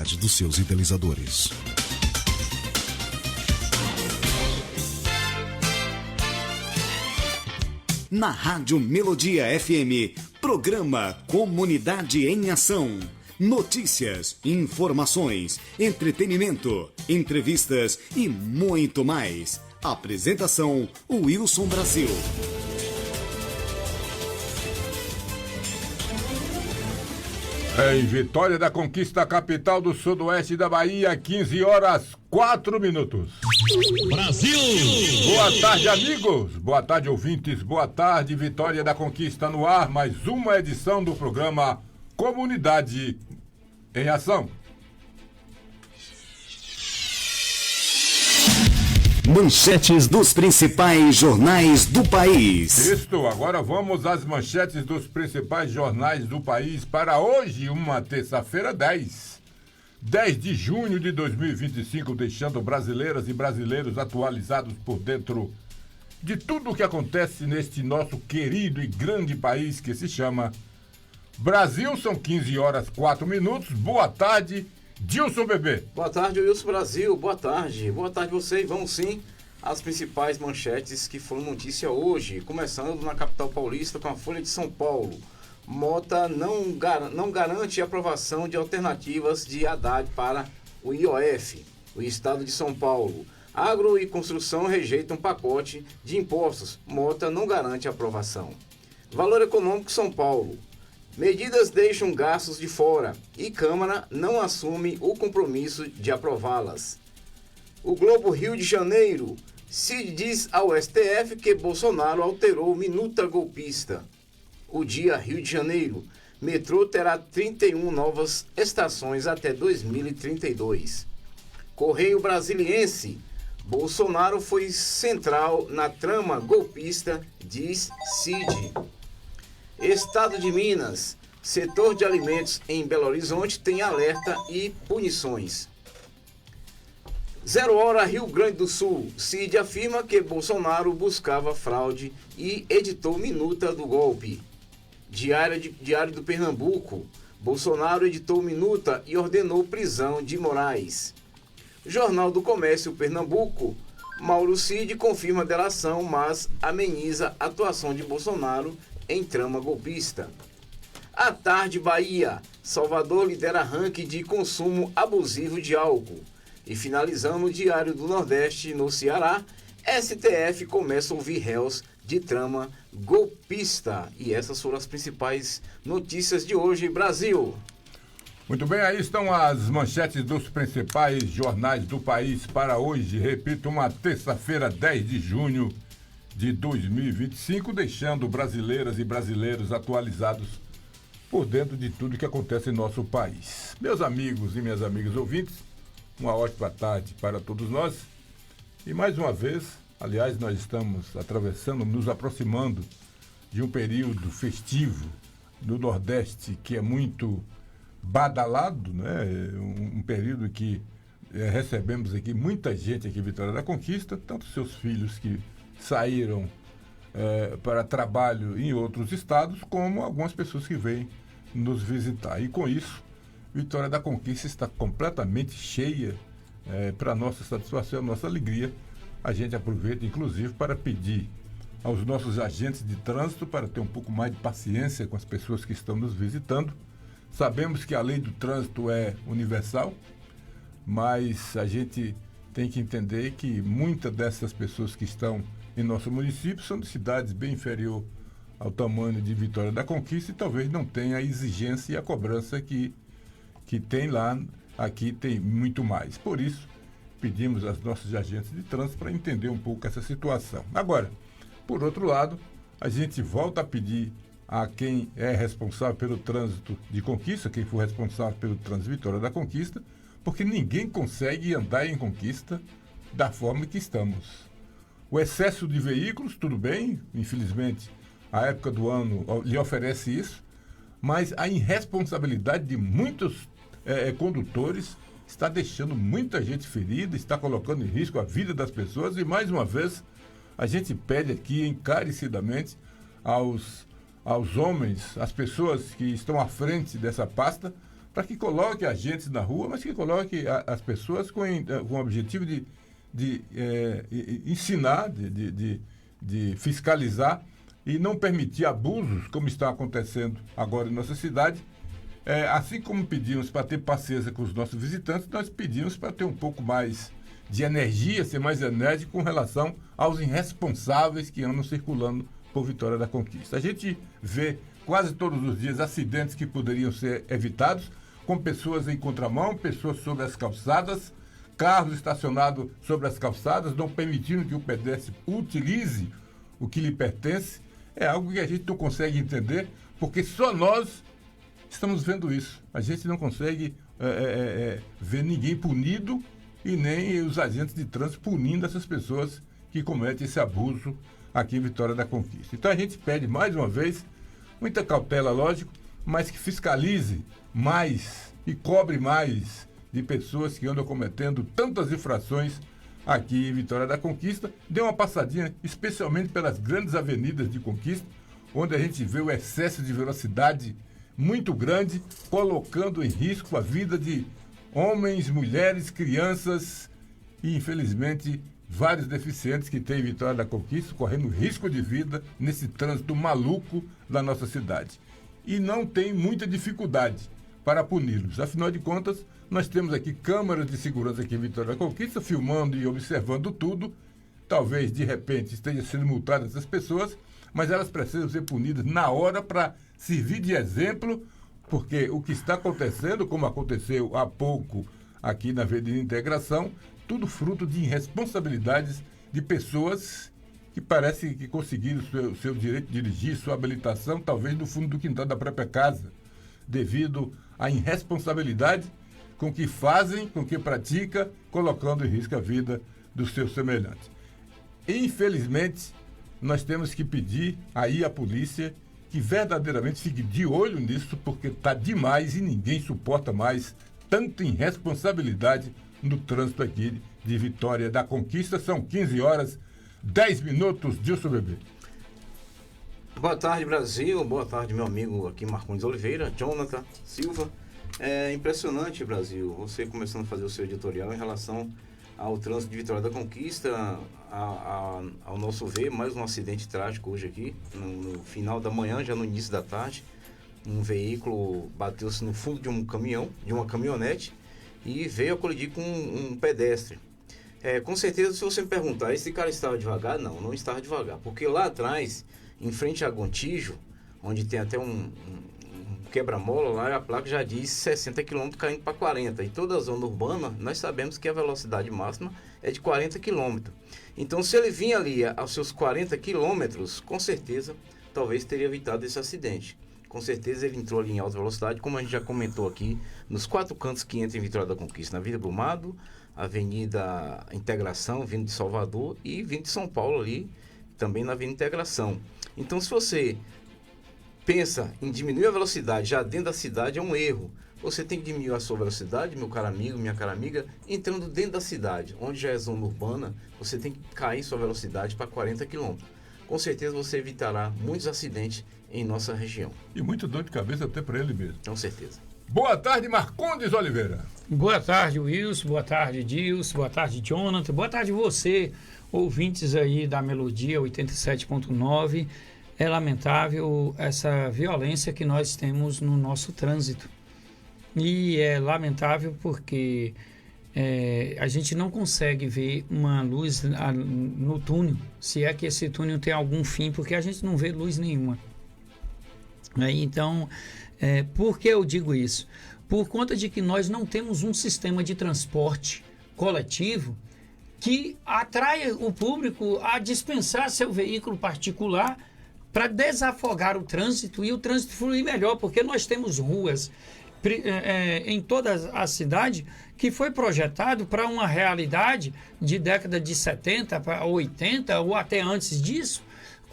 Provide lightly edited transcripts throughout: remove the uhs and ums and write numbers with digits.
qualidade dos seus idealizadores. Na Rádio Melodia FM, programa Comunidade em Ação. Notícias, informações, entretenimento, entrevistas e muito mais. Apresentação, Wilson Brasil. Em Vitória da Conquista, capital do sudoeste da Bahia, 15h04. Brasil! Boa tarde, amigos. Boa tarde, ouvintes. Boa tarde, Vitória da Conquista no ar. Mais uma edição do programa Comunidade em Ação. Manchetes dos principais jornais do país. Isto, agora vamos às manchetes dos principais jornais do país para hoje, uma terça-feira, 10 de junho de 2025, deixando brasileiras e brasileiros atualizados por dentro de tudo o que acontece neste nosso querido e grande país que se chama Brasil. São 15h04. Boa tarde, Dilson Bebê. Boa tarde, Wilson Brasil. Boa tarde você. E vamos sim às principais manchetes que foram notícia hoje. Começando na capital paulista com a Folha de São Paulo. Mota não garante aprovação de alternativas de Haddad para o IOF. O estado de São Paulo. Agro e construção rejeitam pacote de impostos. Mota não garante aprovação. Valor Econômico São Paulo. Medidas deixam gastos de fora e Câmara não assume o compromisso de aprová-las. O Globo Rio de Janeiro. Cid diz ao STF que Bolsonaro alterou minuta golpista. O Dia Rio de Janeiro. Metrô terá 31 novas estações até 2032. Correio Brasiliense. Bolsonaro foi central na trama golpista, diz Cid. Estado de Minas. Setor de alimentos em Belo Horizonte tem alerta e punições. 0 hora Rio Grande do Sul. Cid afirma que Bolsonaro buscava fraude e editou minuta do golpe. Diário do Pernambuco. Bolsonaro editou minuta e ordenou prisão de Moraes. Jornal do Comércio Pernambuco. Mauro Cid confirma delação, mas ameniza a atuação de Bolsonaro em trama golpista. À tarde, Bahia. Salvador lidera ranking de consumo abusivo de álcool. E finalizando o Diário do Nordeste, no Ceará, STF começa a ouvir réus de trama golpista. E essas foram as principais notícias de hoje, Brasil. Muito bem, aí estão as manchetes dos principais jornais do país para hoje. Repito, uma terça-feira, 10 de junho de 2025, deixando brasileiras e brasileiros atualizados por dentro de tudo que acontece em nosso país. Meus amigos e minhas amigas ouvintes, uma ótima tarde para todos nós. E mais uma vez, aliás, nós estamos nos aproximando de um período festivo do Nordeste que é muito badalado, né? Um período que recebemos aqui muita gente aqui em Vitória da Conquista, tanto seus filhos que saíram para trabalho em outros estados, como algumas pessoas que vêm nos visitar. E com isso, Vitória da Conquista está completamente cheia. Para nossa satisfação, nossa alegria, a gente aproveita inclusive para pedir aos nossos agentes de trânsito para ter um pouco mais de paciência com as pessoas que estão nos visitando. Sabemos que a lei do trânsito é universal, mas a gente tem que entender que muitas dessas pessoas que estão em nosso município são de cidades bem inferior ao tamanho de Vitória da Conquista e talvez não tenha a exigência e a cobrança que tem lá. Aqui tem muito mais. Por isso, pedimos aos nossos agentes de trânsito para entender um pouco essa situação. Agora, por outro lado, a gente volta a pedir a quem é responsável pelo trânsito de Conquista, quem for responsável pelo trânsito de Vitória da Conquista, porque ninguém consegue andar em Conquista da forma que estamos. O excesso de veículos, tudo bem, infelizmente, a época do ano lhe oferece isso, mas a irresponsabilidade de muitos condutores está deixando muita gente ferida, está colocando em risco a vida das pessoas e, mais uma vez, a gente pede aqui encarecidamente aos homens, às pessoas que estão à frente dessa pasta, para que coloque agentes na rua, mas que coloque as pessoas com o objetivo de ensinar, de fiscalizar e não permitir abusos, como está acontecendo agora em nossa cidade. Assim como pedimos para ter paciência com os nossos visitantes, nós pedimos para ter um pouco mais de energia, ser mais enérgico com relação aos irresponsáveis que andam circulando por Vitória da Conquista. A gente vê quase todos os dias acidentes que poderiam ser evitados, com pessoas em contramão, pessoas sobre as calçadas, carros estacionados sobre as calçadas, não permitindo que o pedestre utilize o que lhe pertence. É algo que a gente não consegue entender, porque só nós estamos vendo isso. A gente não consegue ver ninguém punido e nem os agentes de trânsito punindo essas pessoas que cometem esse abuso aqui em Vitória da Conquista. Então a gente pede mais uma vez muita cautela, lógico, mas que fiscalize mais e cobre mais de pessoas que andam cometendo tantas infrações aqui em Vitória da Conquista. Dê uma passadinha, especialmente pelas grandes avenidas de Conquista, onde a gente vê o excesso de velocidade muito grande, colocando em risco a vida de homens, mulheres, crianças e, infelizmente, vários deficientes que tem em Vitória da Conquista correndo risco de vida nesse trânsito maluco da nossa cidade. E não tem muita dificuldade para puni-los. Afinal de contas, nós temos aqui câmeras de segurança aqui em Vitória da Conquista, filmando e observando tudo. Talvez, de repente, esteja sendo multadas essas pessoas, mas elas precisam ser punidas na hora para servir de exemplo, porque o que está acontecendo, como aconteceu há pouco aqui na Avenida Integração, tudo fruto de irresponsabilidades de pessoas que parece que conseguiram seu direito de dirigir, sua habilitação, talvez no fundo do quintal da própria casa, devido à irresponsabilidade com que fazem, com que pratica, colocando em risco a vida do seu semelhante. Infelizmente, nós temos que pedir aí à polícia que verdadeiramente fique de olho nisso, porque está demais e ninguém suporta mais tanta irresponsabilidade no trânsito aqui de Vitória da Conquista. São 15h10, Dilson Bebê. Boa tarde, Brasil. Boa tarde, meu amigo aqui, Marcondes Oliveira, Jonathan Silva. É impressionante, Brasil, você começando a fazer o seu editorial em relação ao trânsito de Vitória da Conquista. Ao nosso ver, mais um acidente trágico hoje aqui, no final da manhã, já no início da tarde. Um veículo bateu-se no fundo de um caminhão, de uma caminhonete, e veio a colidir com um pedestre. Com certeza, se você me perguntar, esse cara estava devagar? Não estava devagar, porque lá atrás, em frente a Gontijo, onde tem até um quebra-mola, lá a placa já diz 60 km caindo para 40. E toda a zona urbana, nós sabemos que a velocidade máxima é de 40 km. Então, se ele vinha ali aos seus 40 km, com certeza, talvez teria evitado esse acidente. Com certeza ele entrou ali em alta velocidade, como a gente já comentou aqui, nos 4 cantos que entram em Vitória da Conquista, na Avenida Brumado, Avenida Integração, vindo de Salvador, e vindo de São Paulo ali, também na Avenida Integração. Então, se você pensa em diminuir a velocidade já dentro da cidade, é um erro. Você tem que diminuir a sua velocidade, meu caro amigo, minha cara amiga, entrando dentro da cidade, onde já é zona urbana, você tem que cair sua velocidade para 40 km. Com certeza você evitará muitos acidentes em nossa região. E muito dor de cabeça até para ele mesmo. Com certeza. Boa tarde, Marcondes Oliveira. Boa tarde, Wilson. Boa tarde, Dilson. Boa tarde, Jonathan. Boa tarde você, ouvintes aí da Melodia 87.9. É lamentável essa violência que nós temos no nosso trânsito. E é lamentável porque a gente não consegue ver uma luz no túnel, se é que esse túnel tem algum fim, porque a gente não vê luz nenhuma. Então, por que eu digo isso? Por conta de que nós não temos um sistema de transporte coletivo que atraia o público a dispensar seu veículo particular para desafogar o trânsito e o trânsito fluir melhor, porque nós temos ruas em toda a cidade que foi projetado para uma realidade de década de 70 para 80 ou até antes disso,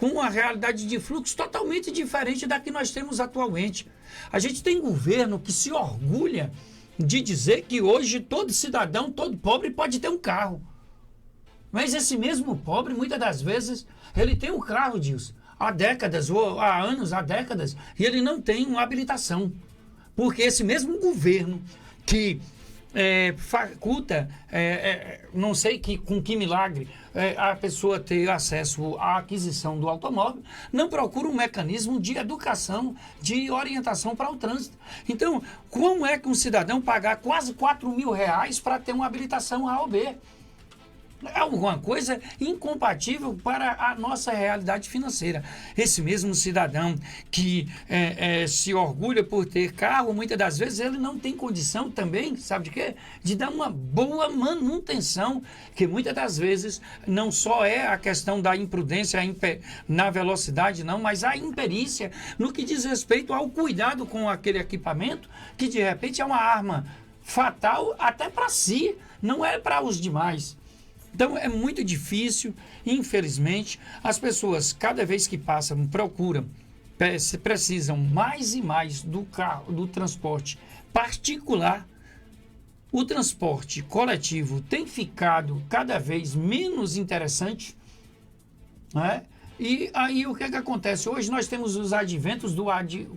com uma realidade de fluxo totalmente diferente da que nós temos atualmente. A gente tem governo que se orgulha de dizer que hoje todo cidadão, todo pobre pode ter um carro. Mas esse mesmo pobre, muitas das vezes, ele tem um carro, Dilson, há décadas, ou há anos, há décadas, e ele não tem uma habilitação. Porque esse mesmo governo que faculta, não sei com que milagre, a pessoa ter acesso à aquisição do automóvel, não procura um mecanismo de educação, de orientação para o trânsito. Então, como é que um cidadão pagar quase R$4.000 para ter uma habilitação A ou B? É alguma coisa incompatível para a nossa realidade financeira. Esse mesmo cidadão que se orgulha por ter carro, muitas das vezes ele não tem condição também, sabe de quê? De dar uma boa manutenção, que muitas das vezes não só é a questão da imprudência na velocidade, não, mas a imperícia no que diz respeito ao cuidado com aquele equipamento, que de repente é uma arma fatal até para si, não é para os demais. Então é muito difícil, infelizmente, as pessoas cada vez que passam, precisam mais e mais do transporte particular. O transporte coletivo tem ficado cada vez menos interessante, né? E aí o que acontece? Hoje nós temos os adventos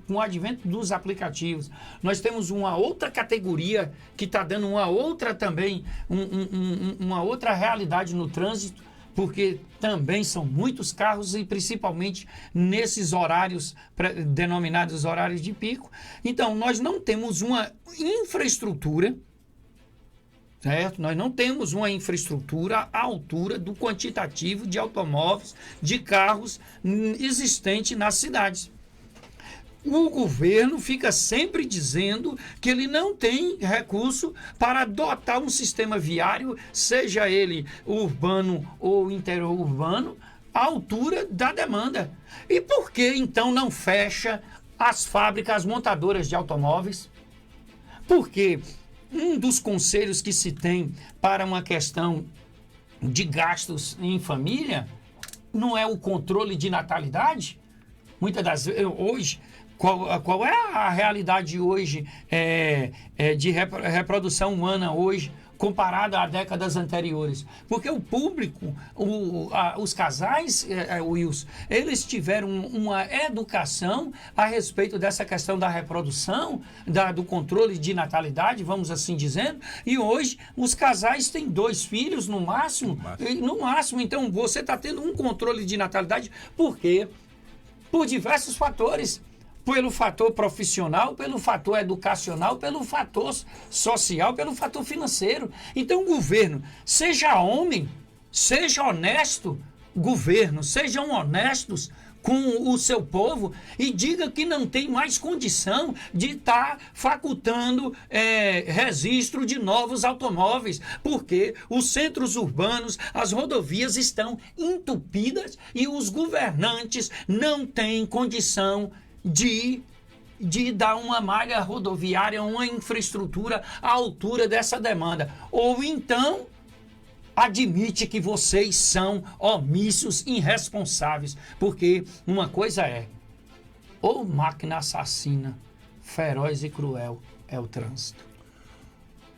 com o advento dos aplicativos. Nós temos uma outra categoria que está dando uma outra também, uma outra realidade no trânsito, porque também são muitos carros e principalmente nesses horários denominados horários de pico. Então nós não temos uma infraestrutura, certo? Nós não temos uma infraestrutura à altura do quantitativo de automóveis, de carros existente nas cidades. O governo fica sempre dizendo que ele não tem recurso para adotar um sistema viário, seja ele urbano ou interurbano, à altura da demanda. E por que então não fecha as fábricas, as montadoras de automóveis? Porque um dos conselhos que se tem para uma questão de gastos em família não é o controle de natalidade? Muitas das vezes, hoje, qual é a realidade hoje de reprodução humana hoje, comparada a décadas anteriores? Porque o público, os casais, Wilson, eles tiveram uma educação a respeito dessa questão da reprodução, do controle de natalidade, vamos assim dizendo, e hoje os casais têm 2 filhos no máximo. Então você está tendo um controle de natalidade, por quê? Por diversos fatores. Pelo fator profissional, pelo fator educacional, pelo fator social, pelo fator financeiro. Então, o governo, seja homem, seja honesto, governo, sejam honestos com o seu povo e diga que não tem mais condição de estar facultando registro de novos automóveis, porque os centros urbanos, as rodovias estão entupidas e os governantes não têm condição de dar uma malha rodoviária, uma infraestrutura à altura dessa demanda. Ou então, admite que vocês são omissos, irresponsáveis. Porque uma coisa ou máquina assassina, feroz e cruel é o trânsito.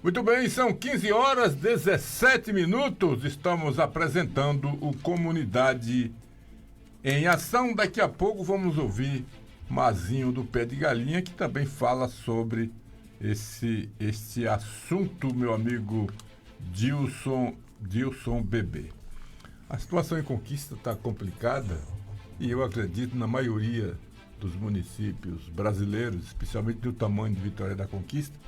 Muito bem, são 15h17. Estamos apresentando o Comunidade em Ação. Daqui a pouco vamos ouvir Mazinho do Pé de Galinha, que também fala sobre esse assunto, meu amigo Dilson Bebê. A situação em Conquista está complicada e eu acredito na maioria dos municípios brasileiros, especialmente do tamanho de Vitória da Conquista,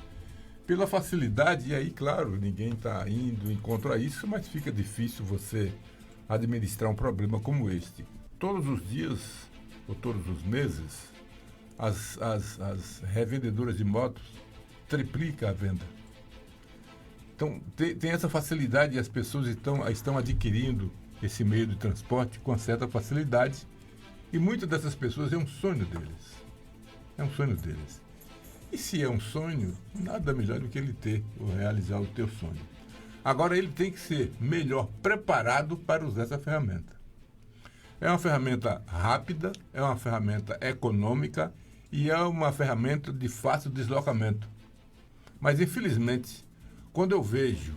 pela facilidade, e aí, claro, ninguém está indo em contra isso, mas fica difícil você administrar um problema como este. Todos os dias, ou todos os meses, as revendedoras de motos triplicam a venda. Então, tem essa facilidade e as pessoas estão adquirindo esse meio de transporte com certa facilidade e muitas dessas pessoas é um sonho deles. É um sonho deles. E se é um sonho, nada melhor do que ele realizar o teu sonho. Agora, ele tem que ser melhor preparado para usar essa ferramenta. É uma ferramenta rápida, é uma ferramenta econômica e é uma ferramenta de fácil deslocamento. Mas, infelizmente, quando eu vejo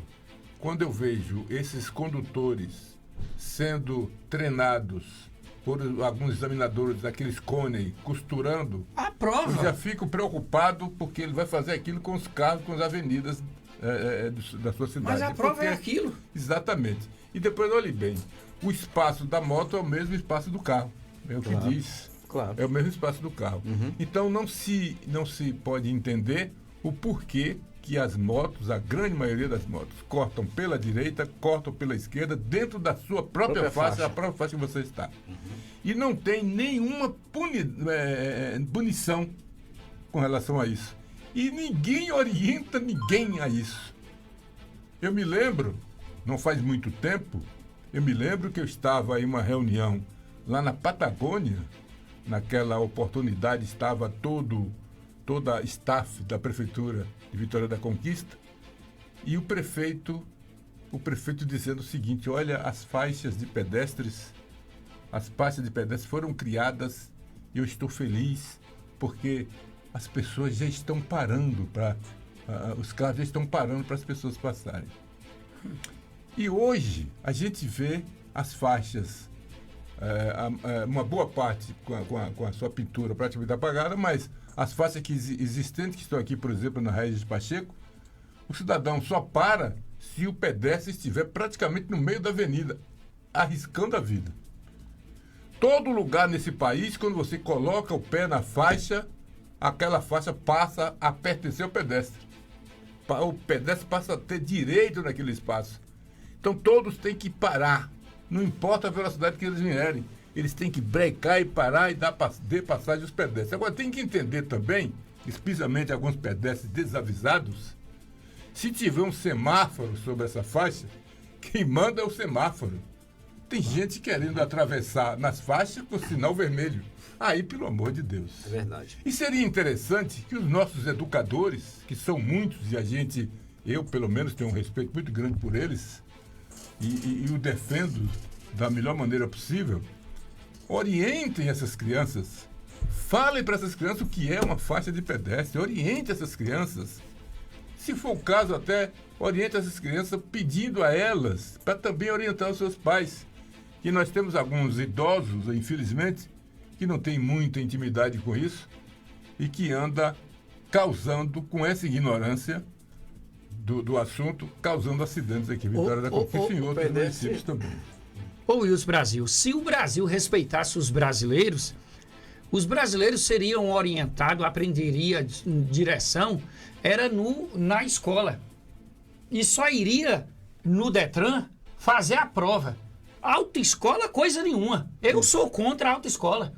esses condutores sendo treinados por alguns examinadores daqueles cone costurando, A eu prova. já fico preocupado porque ele vai fazer aquilo com os carros, com as avenidas da sua cidade. Mas a prova Porque- é aquilo. Exatamente. E depois, olhe bem, o espaço da moto é o mesmo espaço do carro. É o que diz. Claro. É o mesmo espaço do carro. Então não se pode entender o porquê que as motos, a grande maioria das motos, cortam pela direita, cortam pela esquerda, dentro da sua própria faixa, a própria faixa que você está. E não tem nenhuma punição com relação a isso. E ninguém orienta ninguém a isso. Eu me lembro, não faz muito tempo, eu me lembro que eu estava em uma reunião lá na Patagônia. Naquela oportunidade estava toda a staff da Prefeitura de Vitória da Conquista e o prefeito dizendo o seguinte: olha, as faixas de pedestres foram criadas e eu estou feliz porque as pessoas já estão parando os carros já estão parando para as pessoas passarem. E hoje a gente vê as faixas, uma boa parte com a sua pintura praticamente apagada, mas as faixas existentes que estão aqui, por exemplo, na Regis Pacheco, o cidadão só para se o pedestre estiver praticamente no meio da avenida, arriscando a vida. Todo lugar nesse país, quando você coloca o pé na faixa, aquela faixa passa a pertencer ao pedestre. O pedestre passa a ter direito naquele espaço. Então todos têm que parar. Não importa a velocidade que eles vierem. Eles têm que brecar e parar e dar passagem aos pedestres. Agora tem que entender também, especialmente alguns pedestres desavisados, se tiver um semáforo sobre essa faixa, quem manda é o semáforo. Tem gente querendo atravessar nas faixas com sinal vermelho. Aí, pelo amor de Deus. É verdade. E seria interessante que os nossos educadores, que são muitos, e eu pelo menos tenho um respeito muito grande por eles, e o defendo da melhor maneira possível, orientem essas crianças, falem para essas crianças o que é uma faixa de pedestre, oriente essas crianças. Se for o caso, até oriente essas crianças pedindo a elas para também orientar os seus pais. E nós temos alguns idosos, infelizmente, que não têm muita intimidade com isso e que anda causando, com essa ignorância do assunto, causando acidentes aqui em Vitória da Conquista e em outros municípios também. Ô Wilson Brasil, se o Brasil respeitasse os brasileiros seriam orientados, aprenderiam direção, era na escola. E só iria no Detran fazer a prova. Autoescola, coisa nenhuma. Eu sou contra a autoescola.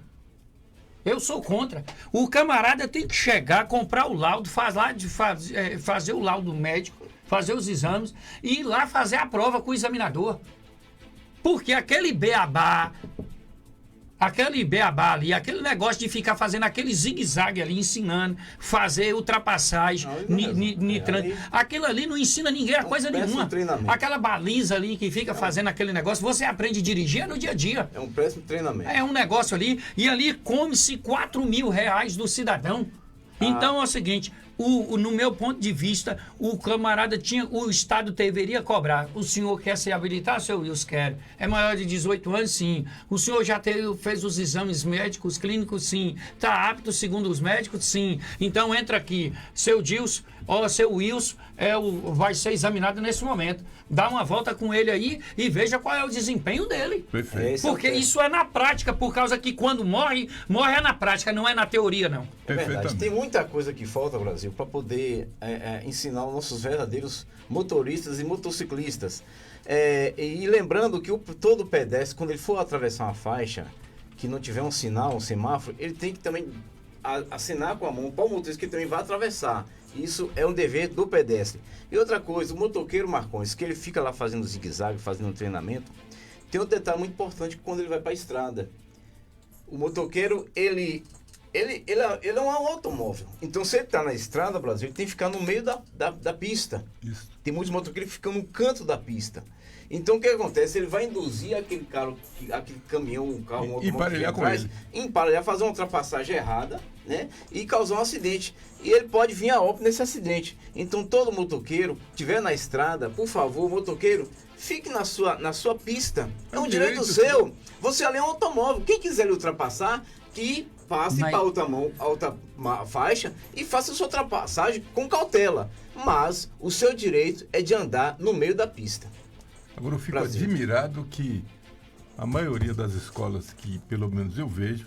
Eu sou contra. O camarada tem que chegar, comprar o laudo, fazer o laudo médico, fazer os exames e ir lá fazer a prova com o examinador. Porque aquele beabá ali, aquele negócio de ficar fazendo aquele zigue-zague ali, ensinando, fazer ultrapassagem, aquilo ali não ensina ninguém a coisa nenhuma. Aquela baliza ali que fica fazendo aquele negócio, você aprende a dirigir no dia a dia. É um péssimo treinamento. É um negócio ali, e ali come-se R$4.000 do cidadão. Então é o seguinte, no meu ponto de vista, o camarada o Estado deveria cobrar. O senhor quer se habilitar, seu Wilson? Quero. É maior de 18 anos? Sim. O senhor já fez os exames médicos, clínicos? Sim. Está apto segundo os médicos? Sim. Então entra aqui, seu Dilson, seu Wilson vai ser examinado nesse momento. Dá uma volta com ele aí e veja qual é o desempenho dele. Perfeito. Porque isso é na prática, por causa que quando morre é na prática, não é na teoria, não. É verdade. Tem muita coisa que falta, Brasil, para poder ensinar os nossos verdadeiros motoristas e motociclistas. E lembrando que todo pedestre, quando ele for atravessar uma faixa, que não tiver um sinal, um semáforo, ele tem que também assinar com a mão para o motorista que também vai atravessar. Isso é um dever do pedestre. E outra coisa, o motoqueiro Marcões, que ele fica lá fazendo zigue-zague, fazendo treinamento, tem um detalhe muito importante quando ele vai para a estrada. O motoqueiro, ele é um automóvel. Então, se ele está na estrada, Brasil, ele tem que ficar no meio da pista. Isso. Tem muitos motoqueiros que ficam no canto da pista. Então, o que acontece? Ele vai induzir aquele caminhão, um carro, um automóvel emparelhar com ele. Emparelhar, fazer uma ultrapassagem errada né, e causar um acidente. E ele pode vir a óbito nesse acidente. Então, todo motoqueiro que estiver na estrada, por favor, motoqueiro, fique na sua pista. É um direito seu. Você ali é um automóvel. Quem quiser lhe ultrapassar, que passe para outra faixa e faça sua ultrapassagem com cautela. Mas o seu direito é de andar no meio da pista. Agora eu fico admirado que a maioria das escolas que, pelo menos eu vejo,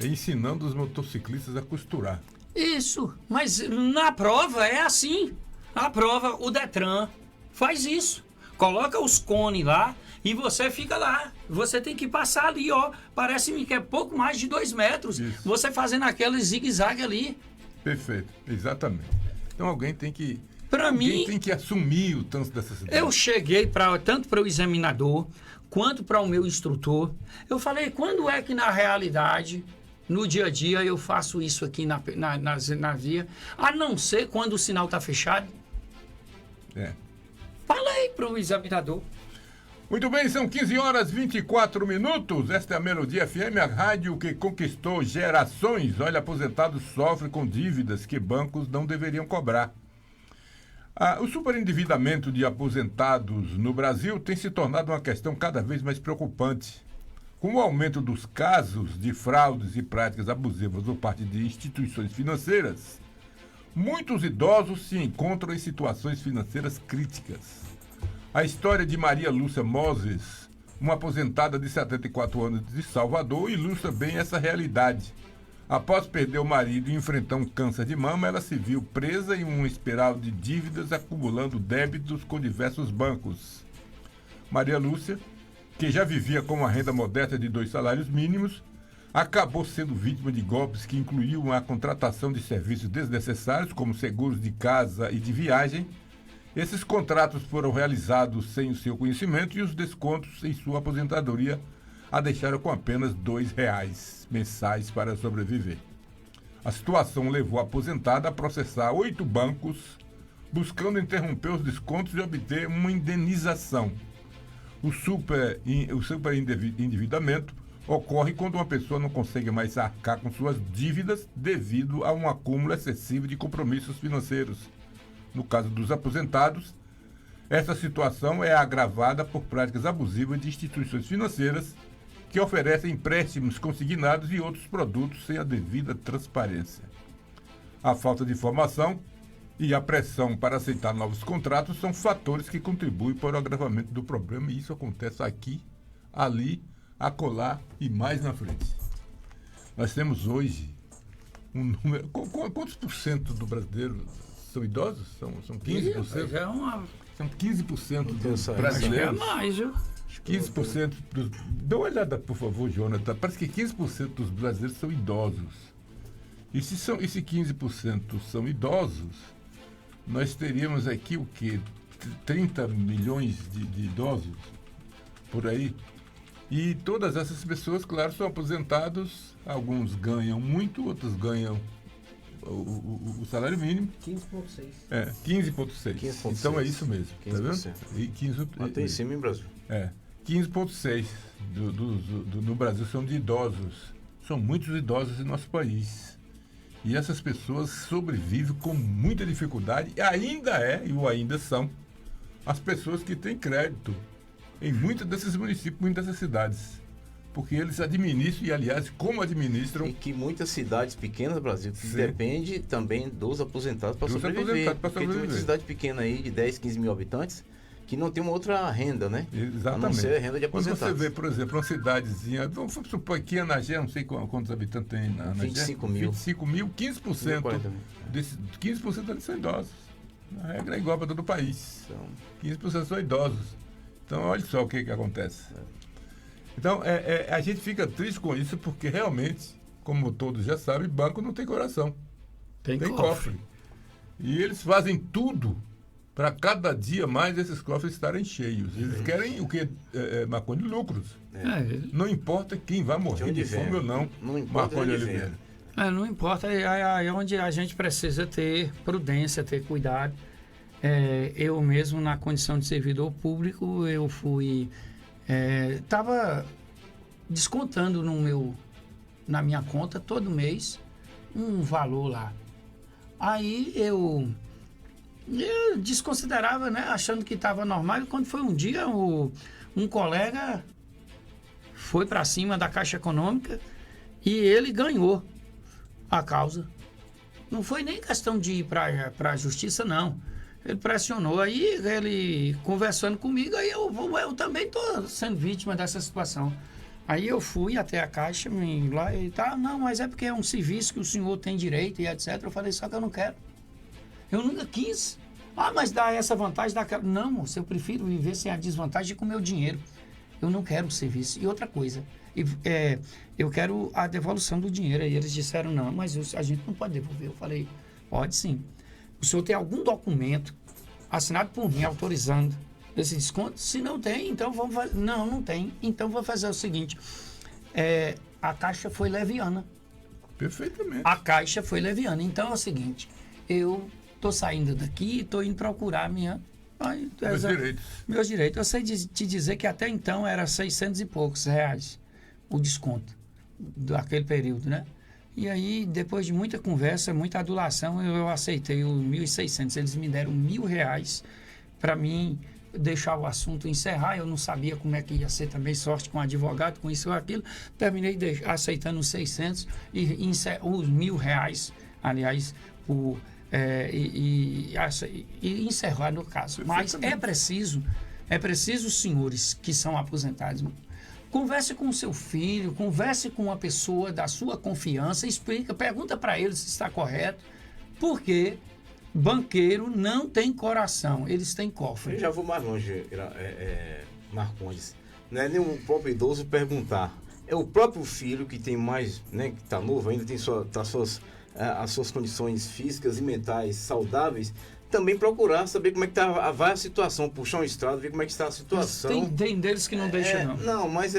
é ensinando os motociclistas a costurar. Isso, mas na prova é assim. Na prova o Detran faz isso. Coloca os cones lá e você fica lá. Você tem que passar ali, ó. Parece-me que é pouco mais de 2 metros. Isso. Você fazendo aquele zigue-zague ali. Perfeito, exatamente. Então alguém tem que... Para mim, tem que assumir o tanto dessa cidade. Eu cheguei tanto para o examinador quanto para o meu instrutor. Eu falei, quando é que na realidade, no dia a dia, eu faço isso aqui na via, a não ser quando o sinal está fechado? Falei para o examinador. Muito bem, são 15h24. Esta é a Melodia FM, a rádio que conquistou gerações. Olha, aposentados sofrem com dívidas que bancos não deveriam cobrar. O superendividamento de aposentados no Brasil tem se tornado uma questão cada vez mais preocupante. Com o aumento dos casos de fraudes e práticas abusivas por parte de instituições financeiras, muitos idosos se encontram em situações financeiras críticas. A história de Maria Lúcia Moses, uma aposentada de 74 anos de Salvador, ilustra bem essa realidade. Após perder o marido e enfrentar um câncer de mama, ela se viu presa em uma espiral de dívidas, acumulando débitos com diversos bancos. Maria Lúcia, que já vivia com uma renda modesta de 2 salários mínimos, acabou sendo vítima de golpes que incluíam a contratação de serviços desnecessários, como seguros de casa e de viagem. Esses contratos foram realizados sem o seu conhecimento e os descontos em sua aposentadoria a deixaram com apenas R$2 mensais para sobreviver. A situação levou a aposentada a processar 8 bancos, buscando interromper os descontos e obter uma indenização. O superendividamento ocorre quando uma pessoa não consegue mais arcar com suas dívidas devido a um acúmulo excessivo de compromissos financeiros. No caso dos aposentados, essa situação é agravada por práticas abusivas de instituições financeiras que oferecem empréstimos consignados e outros produtos sem a devida transparência. A falta de informação e a pressão para aceitar novos contratos são fatores que contribuem para o agravamento do problema, e isso acontece aqui, ali, acolá e mais na frente. Nós temos hoje um número... Quantos por cento do brasileiro são idosos? São 15%? É uma... São 15% dos brasileiros. É mais, viu? 15% dos... Dá uma olhada, por favor, Jonathan. Parece que 15% dos brasileiros são idosos. E se 15% são idosos, nós teríamos aqui o quê? 30 milhões de idosos por aí. E todas essas pessoas, claro, são aposentados. Alguns ganham muito, outros ganham o salário mínimo. 15,6. 15,6. Então é isso mesmo. 15%. Tá vendo? E 15, até em cima em Brasil. 15,6% no Brasil são de idosos. São muitos idosos em nosso país. E essas pessoas sobrevivem com muita dificuldade, e ainda são as pessoas que têm crédito em muitos desses municípios, muitas dessas cidades. Porque eles administram, e aliás, como administram... E que muitas cidades pequenas do Brasil, que depende também dos aposentados para sobreviver. Porque tem muita cidade pequena aí, de 10, 15 mil habitantes, que não tem uma outra renda, né? Exatamente. A não ser a renda de aposentados. Quando você vê, por exemplo, uma cidadezinha, vamos supor aqui em Anagé, não sei quantos habitantes tem na Anagé. 25 mil. 25 mil, 15%. 15% deles são idosos. A regra é igual para todo o país. 15% são idosos. Então, olha só o que acontece. Então, a gente fica triste com isso, porque realmente, como todos já sabem, banco não tem coração. Tem cofre. E eles fazem tudo para cada dia mais esses cofres estarem cheios. Eles querem o quê? Marconi lucros. Não importa quem vai morrer de fome ou não. Não importa Marconi Oliveira. Não importa, é onde a gente precisa ter prudência, ter cuidado. Eu mesmo, na condição de servidor público, eu fui... Estava descontando na minha conta todo mês um valor lá. Aí eu desconsiderava, né? Achando que estava normal. E quando foi um dia, um colega foi para cima da Caixa Econômica e ele ganhou a causa. Não foi nem questão de ir para a justiça, não. Ele pressionou, aí ele conversando comigo, aí eu também estou sendo vítima dessa situação. Aí eu fui até a Caixa, lá e tá, não, mas é porque é um serviço que o senhor tem direito e etc. Eu falei, só que eu não quero. Eu nunca quis. Ah, mas dá essa vantagem, dá aquela. Não, moço, eu prefiro viver sem a desvantagem de com o meu dinheiro. Eu não quero o serviço. E outra coisa, eu quero a devolução do dinheiro. Aí eles disseram, não, mas a gente não pode devolver. Eu falei, pode sim. O senhor tem algum documento assinado por mim, autorizando esse desconto? Se não tem, então vamos fazer. Não, não tem. Então vou fazer o seguinte. A Caixa foi leviana. Perfeitamente. A Caixa foi leviana. Então é o seguinte, eu estou saindo daqui e estou indo procurar meus direitos. Eu sei te dizer que até então era 600 e poucos reais o desconto daquele período, né? E aí, depois de muita conversa, muita adulação, eu aceitei os 1.600. Eles me deram R$1.000 para mim deixar o assunto encerrar. Eu não sabia como é que ia ser também, sorte com advogado, com isso ou aquilo. Terminei aceitando os 600 e os R$1.000, aliás, e encerrar no caso. Mas é preciso, senhores que são aposentados, converse com o seu filho, converse com uma pessoa da sua confiança, pergunta para ele se está correto, porque banqueiro não tem coração, eles têm cofre. Eu já vou mais longe, Marcondes. Não é nem o próprio idoso perguntar, é o próprio filho que tem mais, né, que está novo ainda, tem as suas condições físicas e mentais saudáveis, também procurar saber como é que vai a situação, puxar um estrado, ver como é que está a situação. Tem deles que não deixam, não. Não, mas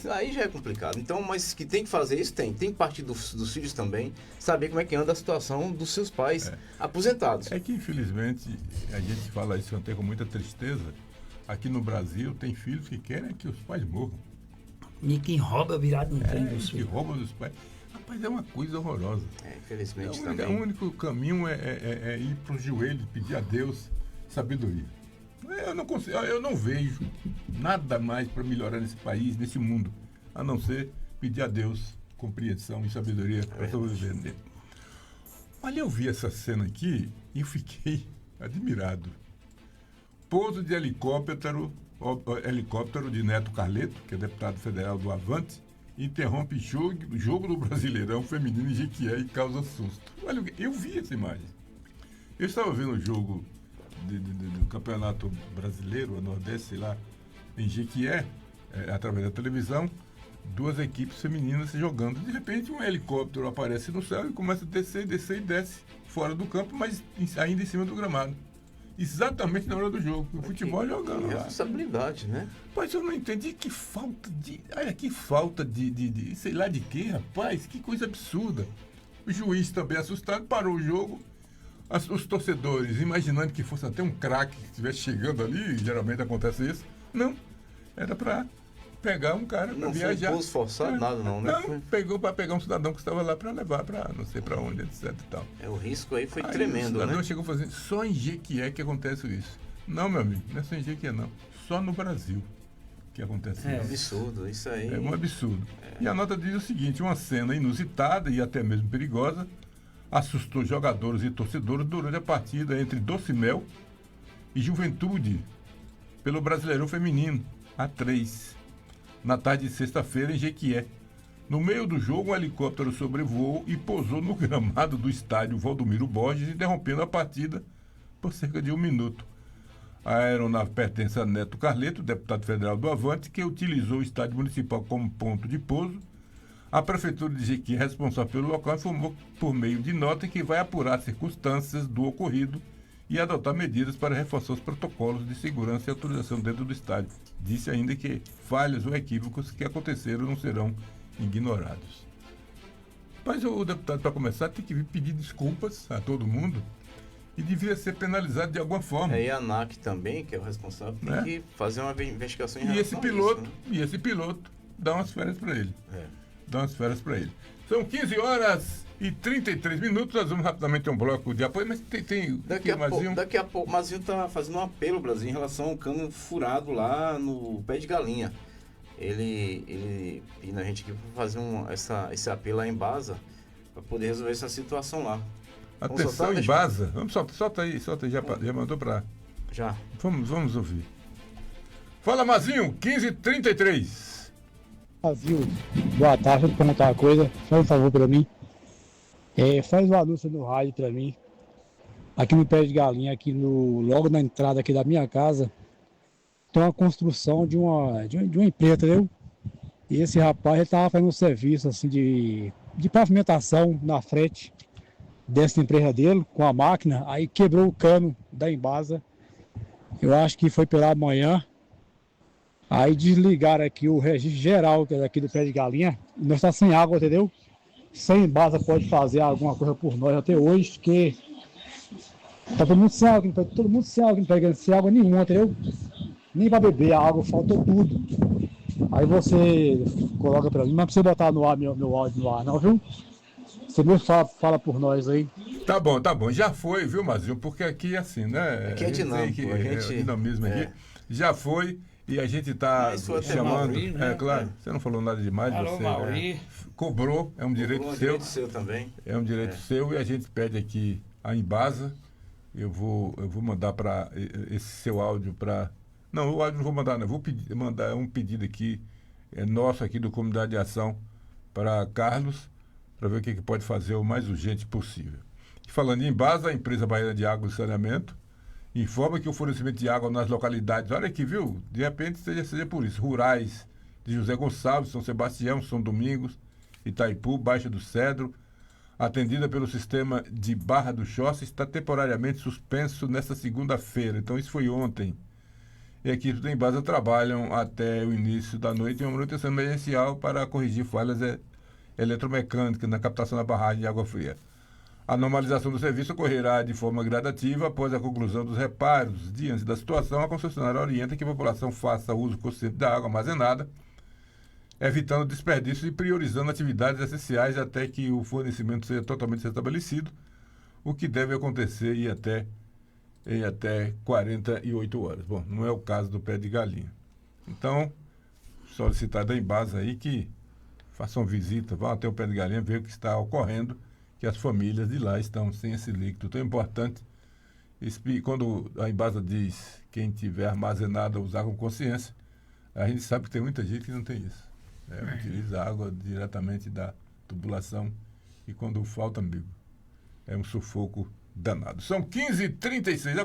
aí já é complicado. Então, mas que tem que fazer isso, tem que partir dos filhos também, saber como é que anda a situação dos seus pais aposentados. É que, infelizmente, a gente fala isso até com muita tristeza, aqui no Brasil tem filhos que querem que os pais morram. E quem rouba virado não tem dos filhos. Que rouba dos pais. Rapaz, é uma coisa horrorosa. Infelizmente também. O único caminho é ir para o joelho, pedir a Deus sabedoria. Eu não vejo nada mais para melhorar nesse país, nesse mundo, a não ser pedir a Deus compreensão e sabedoria para sobreviver nele. Olha, eu vi essa cena aqui e fiquei admirado. Pouso de helicóptero de Neto Carleto, que é deputado federal do Avante, interrompe jogo do Brasileirão Feminino em Jequié e causa susto. Olha, eu vi essa imagem. Eu estava vendo o jogo do Campeonato Brasileiro, a Nordeste, lá em Jequié, através da televisão, duas equipes femininas jogando. De repente, um helicóptero aparece no céu e começa a descer e desce fora do campo, mas ainda em cima do gramado. Exatamente na hora do jogo. O futebol jogando lá. Responsabilidade, né? Mas eu não entendi que falta de... Olha, que falta de sei lá de quê, rapaz. Que coisa absurda. O juiz também assustado parou o jogo. Os torcedores, imaginando que fosse até um craque que estivesse chegando ali, geralmente acontece isso. Não. Era para pegar um cara para viajar. Não foi forçado, nada não, né? Não, pegou para pegar um cidadão que estava lá para levar para não sei para onde, etc e tal. O risco aí foi tremendo, o cidadão né? chegou fazendo, só em Jequié que acontece isso. Não, meu amigo, não é só em Jequié, não. Só no Brasil que acontece isso. É absurdo, isso aí. É um absurdo. E a nota diz o seguinte, uma cena inusitada e até mesmo perigosa assustou jogadores e torcedores durante a partida entre Docimel e Juventude pelo Brasileirão Feminino, A3. Na tarde de sexta-feira, em Jequié. No meio do jogo, um helicóptero sobrevoou e pousou no gramado do estádio Valdomiro Borges, interrompendo a partida por cerca de 1 minuto. A aeronave pertence a Neto Carleto, deputado federal do Avante, que utilizou o estádio municipal como ponto de pouso. A Prefeitura de Jequié, responsável pelo local, informou por meio de nota que vai apurar as circunstâncias do ocorrido e adotar medidas para reforçar os protocolos de segurança e autorização dentro do estádio. Disse ainda que falhas ou equívocos que aconteceram não serão ignorados. Mas o deputado, para começar, tem que vir pedir desculpas a todo mundo e devia ser penalizado de alguma forma. E a ANAC também, que é o responsável, tem que fazer uma investigação em relação esse piloto, a isso, né? E esse piloto dá umas férias para ele. Dá umas férias para ele. São 15 horas 5h33, nós vamos rapidamente ter um bloco de apoio, mas tem daqui a pouco, o Mazinho tá fazendo um apelo, Brasil, em relação ao cano furado lá no Pé de Galinha. Ele pedindo a gente aqui para fazer esse apelo lá em Embasa, para poder resolver essa situação lá. Atenção, Embasa. Vamos, solta aí, já mandou para... Já. Vamos ouvir. Fala, Mazinho, 5h33. Mazinho, boa tarde, deixa eu perguntar uma coisa, faz um favor para mim. Faz o anúncio no rádio para mim. Aqui no Pé de Galinha, logo na entrada aqui da minha casa, tem uma construção de uma empresa, entendeu? E esse rapaz, ele estava fazendo um serviço assim de pavimentação na frente dessa empresa dele, com a máquina, aí quebrou o cano da Embasa. Eu acho que foi pela manhã. Aí desligaram aqui o registro geral, que é daqui do Pé de Galinha. Nós estamos sem água, entendeu? Sem Embasa pode fazer alguma coisa por nós até hoje, porque tá todo mundo sem água, não pegando sem água nenhuma, entendeu? Nem para beber, a água faltou tudo. Aí você coloca para mim, mas não precisa botar no ar meu áudio no ar, não, viu? Você mesmo fala por nós aí. Tá bom. Já foi, viu, Mazinho? Porque aqui é assim, né? Aqui é dinâmico. É dinamismo aqui. Já foi e a gente tá chamando. Mauri, né? Claro, você não falou nada demais. Alô, você Mauri. Cobrou, é um direito seu. É um direito seu também. É um direito seu e a gente pede aqui a Embasa. Eu vou mandar para esse seu áudio para... Não, o áudio não vou mandar, não. Vou mandar um pedido aqui, nosso aqui do Comunidade de Ação, para Carlos, para ver o que pode fazer o mais urgente possível. E falando em Embasa, a empresa baiana de água e saneamento informa que o fornecimento de água nas localidades, olha aqui, viu? De repente seja por isso, rurais de José Gonçalves, São Sebastião, São Domingos, Itaipu, Baixa do Cedro, atendida pelo sistema de Barra do Choça, está temporariamente suspenso nesta segunda-feira. Então isso foi ontem. E aqui do Embasa trabalham até o início da noite em uma manutenção emergencial para corrigir falhas eletromecânicas na captação da barragem de água fria. A normalização do serviço ocorrerá de forma gradativa após a conclusão dos reparos. Diante da situação, a concessionária orienta que a população faça uso consciente da água armazenada, evitando desperdício e priorizando atividades essenciais até que o fornecimento seja totalmente restabelecido, o que deve acontecer em até 48 horas. Bom, não é o caso do Pé de Galinha. Então, solicitar da Embasa aí que façam visita, vão até o Pé de Galinha ver o que está ocorrendo, que as famílias de lá estão sem esse líquido tão importante. Quando a Embasa diz quem tiver armazenado usar com consciência, a gente sabe que tem muita gente que não tem isso. Utiliza água diretamente da tubulação e quando falta, amigo, é um sufoco danado. São 15h36.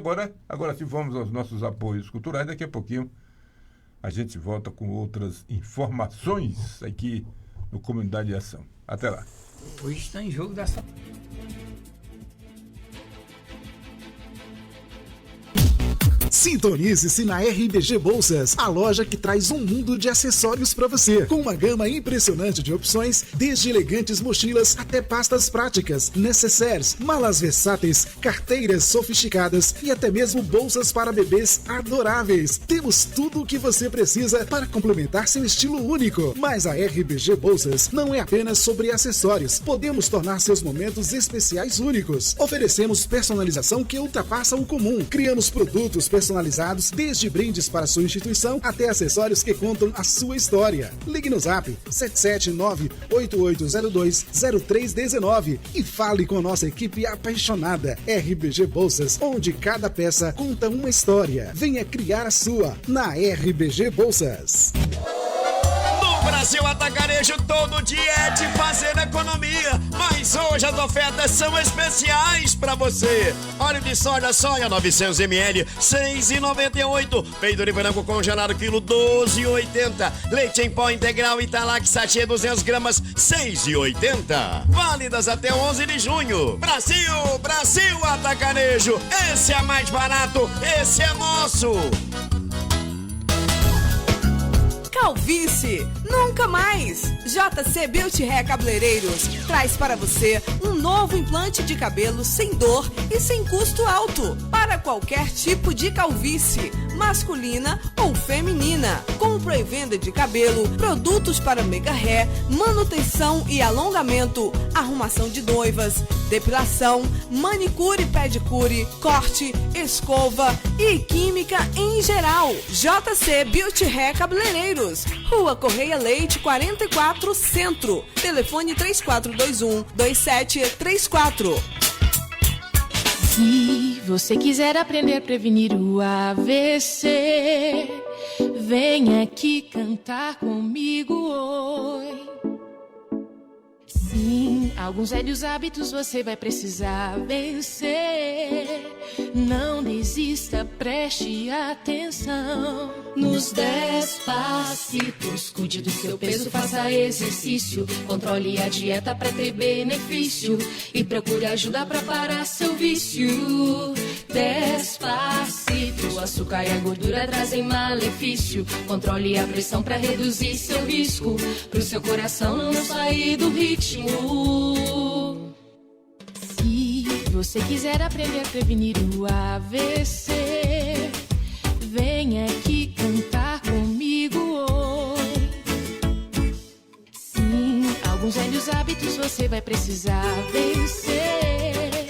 Agora sim, vamos aos nossos apoios culturais. Daqui a pouquinho a gente volta com outras informações aqui no Comunidade de Ação. Até lá. Hoje está em jogo dessa... Sintonize-se na RBG Bolsas, a loja que traz um mundo de acessórios para você, com uma gama impressionante de opções, desde elegantes mochilas até pastas práticas, necessaires, malas versáteis, carteiras sofisticadas e até mesmo bolsas para bebês adoráveis. Temos tudo o que você precisa para complementar seu estilo único. Mas a RBG Bolsas não é apenas sobre acessórios. Podemos tornar seus momentos especiais únicos. Oferecemos personalização que ultrapassa o comum. Criamos produtos personalizados, desde brindes para sua instituição até acessórios que contam a sua história. Ligue no Zap 779-8802-0319 e fale com nossa equipe apaixonada. RBG Bolsas, onde cada peça conta uma história. Venha criar a sua na RBG Bolsas. Brasil Atacarejo, todo dia é de fazer economia, mas hoje as ofertas são especiais pra você. Óleo de soja 900ml, 6,98. Peito de branco congelado, quilo 12,80. Leite em pó integral Italac sachê 200 gramas, 6,80. Válidas até 11 de junho. Brasil Atacarejo, esse é mais barato, esse é nosso. Calvície, nunca mais! JC Beauty Hair Cabeleireiros traz para você um novo implante de cabelo sem dor e sem custo alto para qualquer tipo de calvície. masculina ou feminina. Compra e venda de cabelo, produtos para mega hair, manutenção e alongamento, arrumação de noivas, depilação, manicure e pedicure, corte, escova e química em geral. JC Beauty Hair Cabeleireiros, Rua Correia Leite 44 Centro, telefone 3421-2734. Se você quiser aprender a prevenir o AVC, vem aqui cantar comigo hoje. Sim, alguns velhos hábitos você vai precisar vencer. Não desista, preste atenção. Nos 10 passitos, cuide do seu peso, faça exercício, controle a dieta pra ter benefício e procure ajuda pra parar seu vício. 10 passitos, o açúcar e a gordura trazem malefício, controle a pressão pra reduzir seu risco, pro seu coração não sair do ritmo. Se você quiser aprender a prevenir o AVC, vem aqui cantar comigo hoje. Sim, alguns velhos hábitos você vai precisar vencer.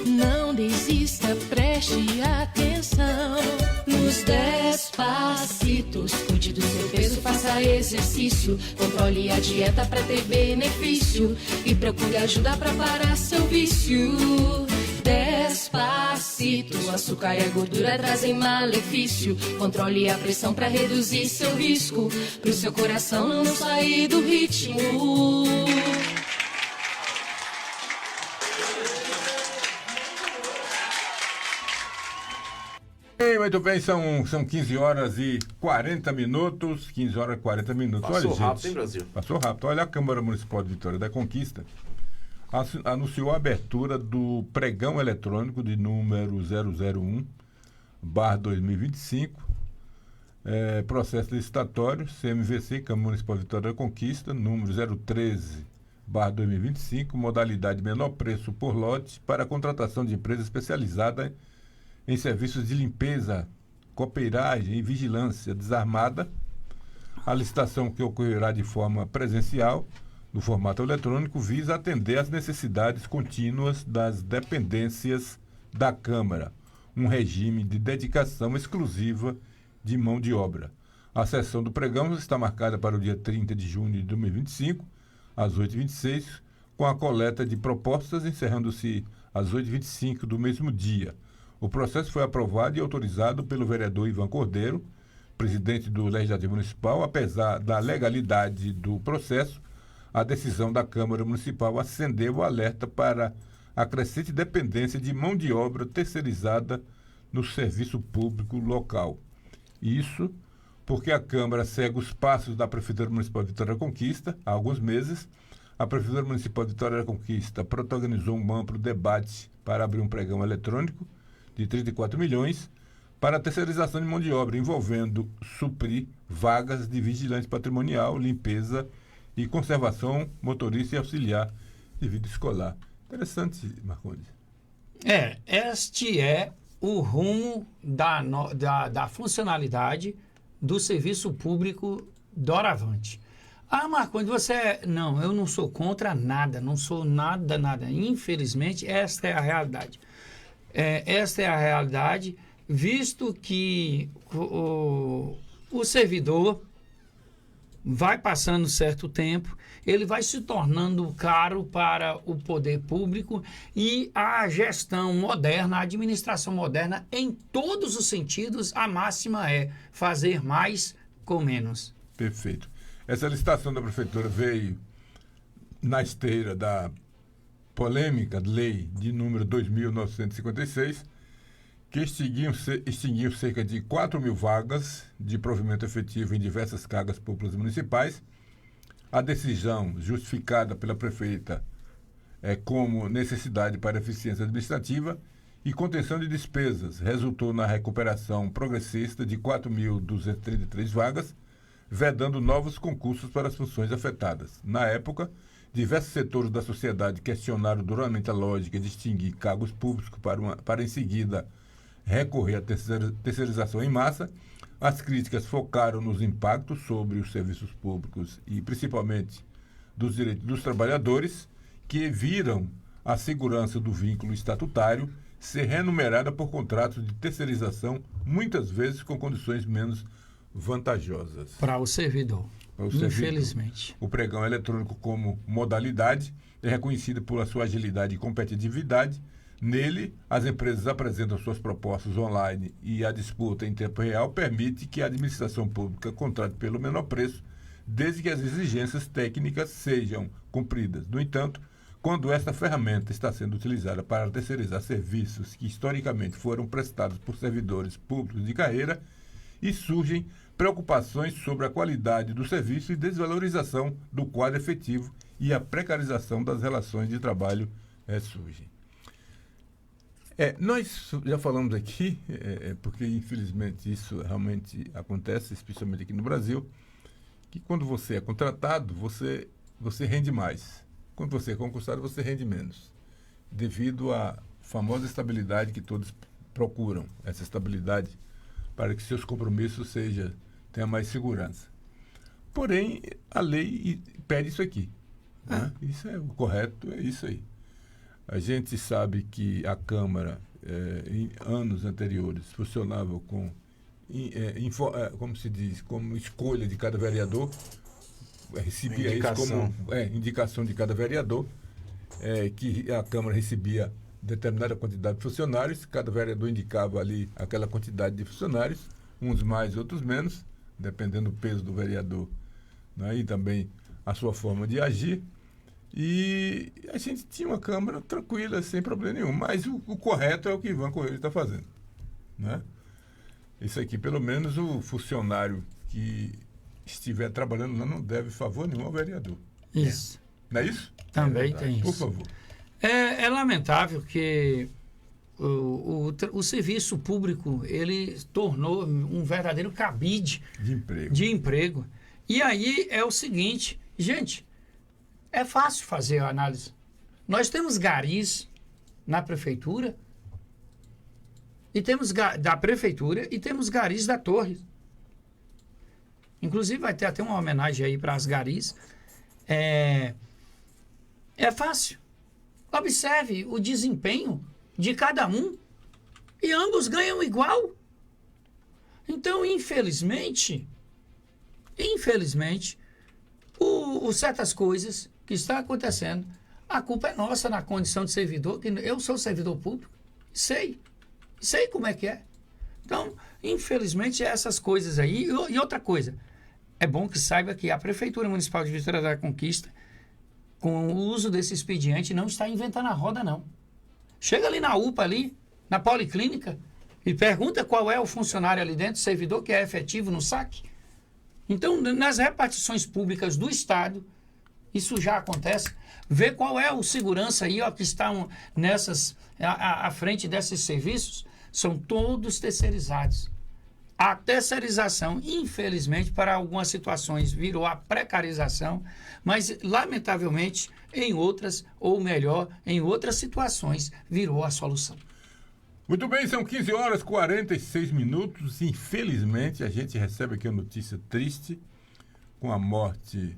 Não desista, preste atenção. Nos 10 passitos, cuide do seu peso, faça exercício, controle a dieta pra ter benefício e procure ajuda pra parar seu vício. 10 passitos, o açúcar e a gordura trazem malefício, controle a pressão pra reduzir seu risco, pro seu coração não sair do ritmo. Muito bem, são 15 horas e 40 minutos. 15 horas e 40 minutos. Passou olha, rápido, gente, hein, Brasil? Passou rápido. Olha, a Câmara Municipal de Vitória da Conquista anunciou a abertura do pregão eletrônico de número 001/2025, processo licitatório, CMVC, Câmara Municipal de Vitória da Conquista, número 013/2025, modalidade menor preço por lote para a contratação de empresa especializada em serviços de limpeza, copeiragem e vigilância desarmada. A licitação, que ocorrerá de forma presencial, no formato eletrônico, visa atender às necessidades contínuas das dependências da Câmara, um regime de dedicação exclusiva de mão de obra. A sessão do pregão está marcada para o dia 30 de junho de 2025, às 8h26, com a coleta de propostas encerrando-se às 8h25 do mesmo dia. O processo foi aprovado e autorizado pelo vereador Ivan Cordeiro, presidente do Legislativo Municipal. Apesar da legalidade do processo, a decisão da Câmara Municipal acendeu o alerta para a crescente dependência de mão de obra terceirizada no serviço público local. Isso porque a Câmara segue os passos da Prefeitura Municipal de Vitória da Conquista. Há alguns meses, a Prefeitura Municipal de Vitória da Conquista protagonizou um amplo debate para abrir um pregão eletrônico de 34 milhões para a terceirização de mão de obra, envolvendo suprir vagas de vigilante patrimonial, limpeza e conservação, motorista e auxiliar de vida escolar. Interessante, Marcondes. Este é o rumo da funcionalidade do serviço público doravante. Marcondes, Não, eu não sou contra nada, não sou nada. Infelizmente, esta é a realidade. Esta é a realidade, visto que o servidor vai passando certo tempo, ele vai se tornando caro para o poder público e a gestão moderna, a administração moderna, em todos os sentidos, a máxima é fazer mais com menos. Perfeito. Essa licitação da Prefeitura veio na esteira da polêmica lei de número 2.956, que extinguiu cerca de 4 mil vagas de provimento efetivo em diversas cargas públicas municipais. A decisão, justificada pela prefeita como necessidade para eficiência administrativa e contenção de despesas, resultou na recuperação progressista de 4.233 vagas, vedando novos concursos para as funções afetadas. Na época, diversos setores da sociedade questionaram duramente a lógica de extinguir cargos públicos para em seguida recorrer à terceirização em massa, as críticas focaram nos impactos sobre os serviços públicos e, principalmente, dos direitos dos trabalhadores, que viram a segurança do vínculo estatutário ser remunerada por contratos de terceirização, muitas vezes com condições menos vantajosas. Para o servidor, infelizmente. O pregão eletrônico como modalidade é reconhecido por sua agilidade e competitividade. Nele, as empresas apresentam suas propostas online e a disputa em tempo real permite que a administração pública contrate pelo menor preço, desde que as exigências técnicas sejam cumpridas. No entanto, quando esta ferramenta está sendo utilizada para terceirizar serviços que historicamente foram prestados por servidores públicos de carreira, e surgem preocupações sobre a qualidade do serviço e desvalorização do quadro efetivo e a precarização das relações de trabalho surgem. Nós já falamos aqui, porque infelizmente isso realmente acontece, especialmente aqui no Brasil, que quando você é contratado, você rende mais. Quando você é concursado, você rende menos, devido à famosa estabilidade que todos procuram, essa estabilidade para que seus compromissos tenham mais segurança. Porém, a lei pede isso aqui. Né? Isso é o correto, é isso aí. A gente sabe que a Câmara, em anos anteriores, funcionava com, como se diz, como escolha de cada vereador, recebia indicação. Isso como indicação de cada vereador, que a Câmara recebia determinada quantidade de funcionários, cada vereador indicava ali aquela quantidade de funcionários, uns mais, outros menos, dependendo do peso do vereador, né? E também a sua forma de agir. E a gente tinha uma Câmara tranquila, sem problema nenhum, mas o correto é o que Ivan Coelho está fazendo. Né? Isso aqui, pelo menos o funcionário que estiver trabalhando lá não deve favor nenhum ao vereador. Isso. Não é isso? Também tem isso. Por favor. É lamentável que o serviço público ele tornou um verdadeiro cabide de emprego. E aí é o seguinte, gente, é fácil fazer a análise. Nós temos garis na prefeitura e temos da prefeitura e temos garis da Torre. Inclusive vai ter até uma homenagem aí para as garis. É fácil. Observe o desempenho de cada um e ambos ganham igual. Então, infelizmente, certas coisas que estão acontecendo, a culpa é nossa na condição de servidor, que eu sou servidor público, sei como é que é. Então, infelizmente, essas coisas aí. E outra coisa, é bom que saiba que a Prefeitura Municipal de Vitória da Conquista, com o uso desse expediente, não está inventando a roda, não. Chega ali na UPA, ali, na Policlínica, e pergunta qual é o funcionário ali dentro, servidor que é efetivo no saque. Então, nas repartições públicas do Estado, isso já acontece. Vê qual é o segurança aí, ó, que estão à frente desses serviços, são todos terceirizados. A terceirização, infelizmente, para algumas situações virou a precarização, mas, lamentavelmente, em outras, ou melhor, em outras situações, virou a solução. Muito bem, são 15h46. Infelizmente, a gente recebe aqui uma notícia triste com a morte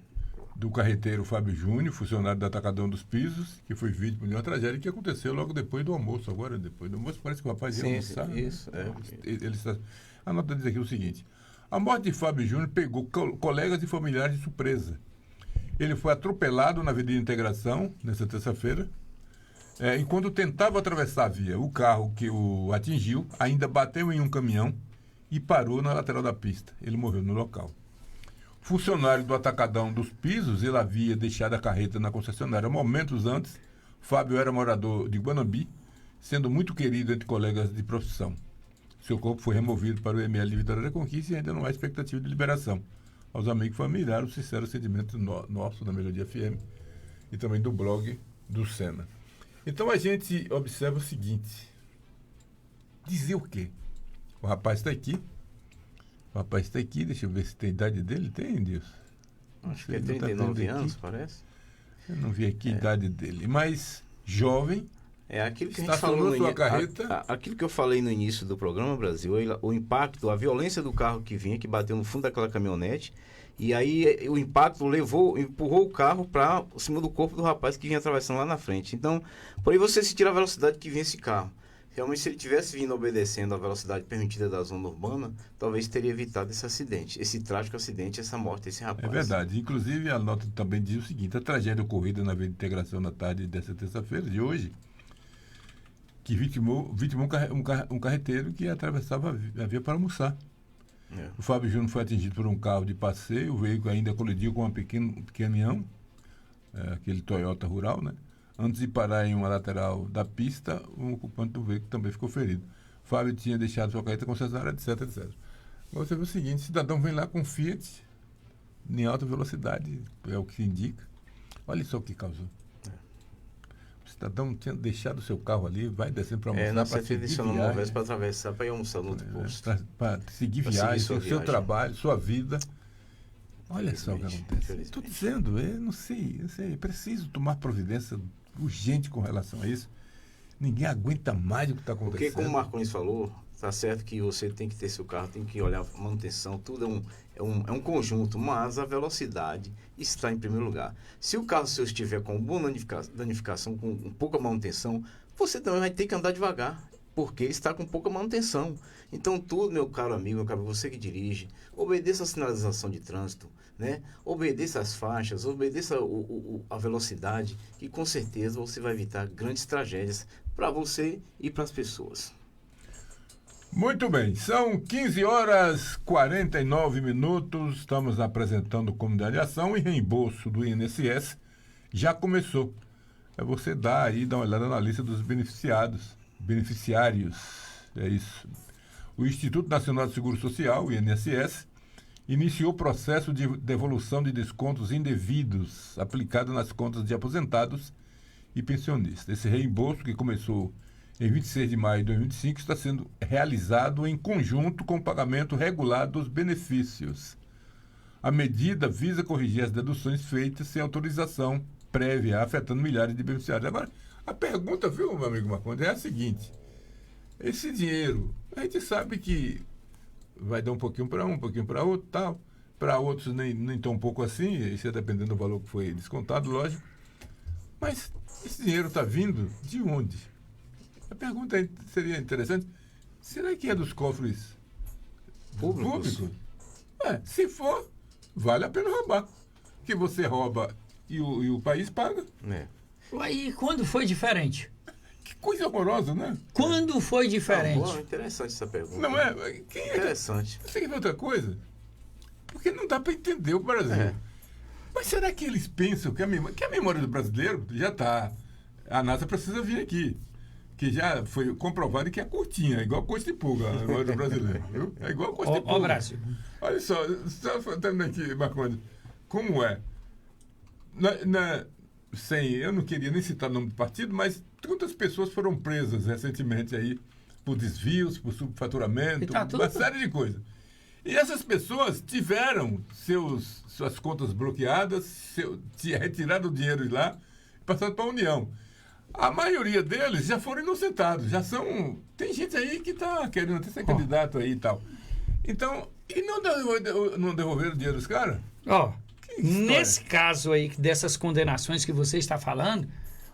do carreteiro Fábio Júnior, funcionário do Atacadão dos Pisos, que foi vítima de uma tragédia que aconteceu logo depois do almoço. Agora, depois do almoço, parece que o rapaz ia almoçar. Isso, Ele está... A nota diz aqui o seguinte: a morte de Fábio Júnior pegou colegas e familiares de surpresa. Ele foi atropelado na Avenida Integração, nessa terça-feira, enquanto tentava atravessar a via. O carro que o atingiu ainda bateu em um caminhão e parou na lateral da pista. Ele morreu no local. Funcionário do Atacadão dos Pisos, ele havia deixado a carreta na concessionária momentos antes. Fábio era morador de Guanambi, sendo muito querido entre colegas de profissão. Seu corpo foi removido para o ML de Vitória da Conquista e ainda não há expectativa de liberação. Aos amigos familiares, o sincero sentimento nosso, da Melodia FM, e também do blog do Sena. Então a gente observa o seguinte: dizer o quê? O rapaz está aqui, deixa eu ver se tem a idade dele. Tem, Deus? Acho que é 39 anos, parece. Eu não vi aqui a idade dele, mas jovem, É aquilo que a gente Estacionou falou sua carreta. aquilo que eu falei no início do programa, Brasil, o impacto, a violência do carro que vinha, que bateu no fundo daquela caminhonete, e aí o impacto empurrou o carro para cima do corpo do rapaz que vinha atravessando lá na frente. Então, por aí você sentir a velocidade que vinha esse carro. Realmente, se ele tivesse vindo obedecendo a velocidade permitida da zona urbana, talvez teria evitado esse acidente, esse trágico acidente, essa morte desse rapaz. É verdade. Inclusive, a nota também diz o seguinte: a tragédia ocorrida na Avenida Integração na tarde dessa terça-feira, de hoje, que vitimou um carreteiro que atravessava a via para almoçar. O Fábio Júnior foi atingido por um carro de passeio, o veículo ainda colidiu com um pequeno caminhão, aquele Toyota rural, né? Antes de parar em uma lateral da pista, um ocupante do veículo também ficou ferido. O Fábio tinha deixado sua carreta concessionária, etc, etc. Agora você vê o seguinte: o cidadão vem lá com Fiat em alta velocidade, é o que se indica. Olha só o que causou. O cidadão tinha deixado o seu carro ali, vai descendo para almoçar, na para seguir viagem. Para atravessar, para ir almoçar no outro posto. Para seguir viagem, o seu trabalho, sua vida. Olha só o que acontece. Estou dizendo, eu não sei, é preciso tomar providência urgente com relação a isso. Ninguém aguenta mais o que está acontecendo. Porque, como o Marcondes falou, está certo que você tem que ter seu carro, tem que olhar a manutenção, tudo é um conjunto, mas a velocidade está em primeiro lugar. Se o carro seu estiver com boa danificação, com pouca manutenção, você também vai ter que andar devagar, porque está com pouca manutenção. Então, tudo, meu caro amigo, meu caro, você que dirige, obedeça a sinalização de trânsito, né? Obedeça as faixas, obedeça a velocidade, que com certeza você vai evitar grandes tragédias para você e para as pessoas. Muito bem, são 15 horas 49 minutos, estamos apresentando o Comunidade de Ação e reembolso do INSS já começou. É você dá uma olhada na lista dos beneficiários, é isso. O Instituto Nacional de Seguro Social, o INSS, iniciou o processo de devolução de descontos indevidos aplicado nas contas de aposentados e pensionistas. Esse reembolso, que começou em 26 de maio de 2025, está sendo realizado em conjunto com o pagamento regular dos benefícios. A medida visa corrigir as deduções feitas sem autorização prévia, afetando milhares de beneficiários. Agora, a pergunta, viu, meu amigo Marcondes, é a seguinte: esse dinheiro, a gente sabe que vai dar um pouquinho para um pouquinho para outro, tal. Para outros nem tão pouco assim, isso é dependendo do valor que foi descontado, lógico. Mas esse dinheiro está vindo de onde? A pergunta seria interessante: será que é dos cofres públicos? Se for, vale a pena roubar. Que você rouba e o país paga. E quando foi diferente? Que coisa horrorosa, né? Quando foi diferente? Interessante essa pergunta. Não é? Interessante. Você quer ver outra coisa? Porque não dá para entender o Brasil. Mas será que eles pensam que a memória do brasileiro já está... A NASA precisa vir aqui. Que já foi comprovado que é curtinha, é igual coxa de pulga, a memória do brasileiro. Viu? É igual coxa de pulga. Brasil. Olha só terminando aqui, Marcondes. Como é? Eu não queria nem citar o nome do partido, mas quantas pessoas foram presas recentemente aí por desvios, por subfaturamento, uma série de coisas. E essas pessoas tiveram suas contas bloqueadas, retiraram o dinheiro de lá e passaram para a União. A maioria deles já foram inocentados, já são... Tem gente aí que está querendo até ser candidato aí e tal. Então, e não devolveram o dinheiro dos caras? Nesse caso aí, dessas condenações que você está falando,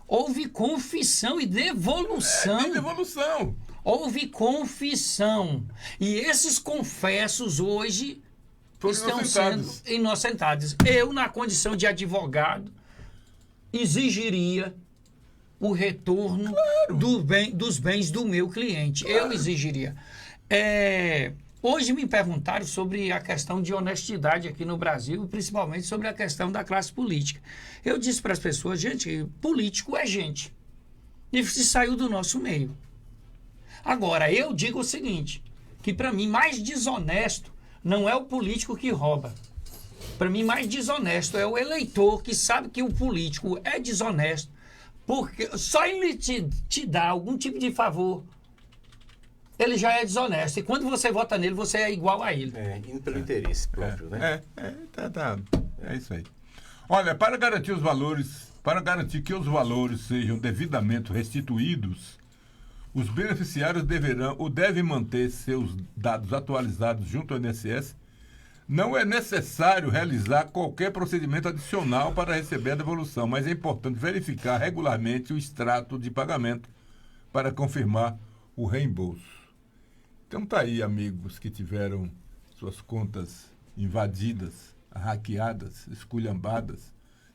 houve confissão e devolução. Devolução. Houve confissão. E esses confessos hoje estão sendo inocentados. Eu, na condição de advogado, exigiria o retorno dos bens do meu cliente. Eu exigiria. Hoje me perguntaram sobre a questão de honestidade aqui no Brasil, principalmente sobre a questão da classe política. Eu disse para as pessoas, gente, político é gente. E se saiu do nosso meio. Agora, eu digo o seguinte, que para mim mais desonesto não é o político que rouba. Para mim mais desonesto é o eleitor que sabe que o político é desonesto, porque só ele te dá algum tipo de favor, ele já é desonesto. E quando você vota nele, você é igual a ele. Indo pelo interesse próprio, né? É isso aí. Olha, para garantir os valores Para garantir que os valores sejam devidamente restituídos, os beneficiários devem manter seus dados atualizados junto ao INSS. Não é necessário realizar qualquer procedimento adicional para receber a devolução, mas é importante verificar regularmente o extrato de pagamento para confirmar o reembolso. Então tá aí, amigos que tiveram suas contas invadidas, hackeadas, esculhambadas,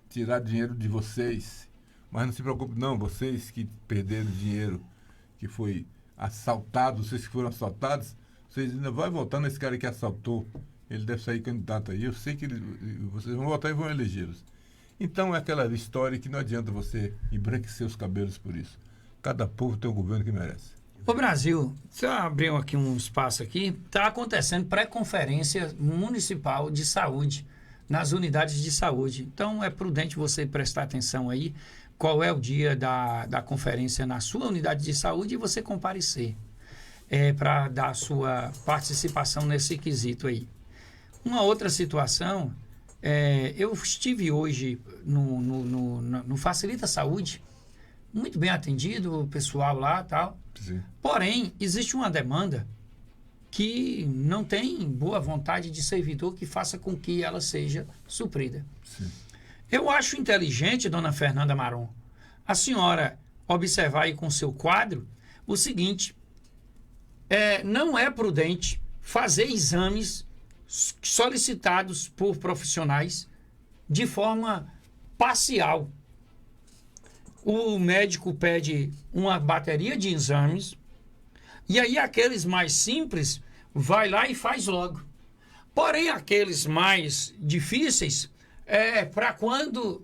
tirar dinheiro de vocês. Mas não se preocupe não, vocês que perderam dinheiro, que foi assaltado, vocês que foram assaltados, vocês ainda vão votar nesse cara que assaltou. Ele deve sair candidato aí. Eu sei que vocês vão votar e vão elegê-los. Então é aquela história que não adianta você embranquecer os cabelos por isso. Cada povo tem um governo que merece. O Brasil, você abriu aqui um espaço aqui, está acontecendo pré-conferência municipal de saúde, nas unidades de saúde. Então é prudente você prestar atenção aí, qual é o dia da conferência na sua unidade de saúde e você comparecer para dar a sua participação nesse quesito aí. Uma outra situação, eu estive hoje no Facilita Saúde, muito bem atendido, o pessoal lá e tal. Sim. Porém, existe uma demanda que não tem boa vontade de servidor que faça com que ela seja suprida. Sim. Eu acho inteligente, dona Fernanda Maron, a senhora observar aí com seu quadro o seguinte, não é prudente fazer exames solicitados por profissionais de forma parcial. O médico pede uma bateria de exames e aí aqueles mais simples vai lá e faz logo. Porém, aqueles mais difíceis para quando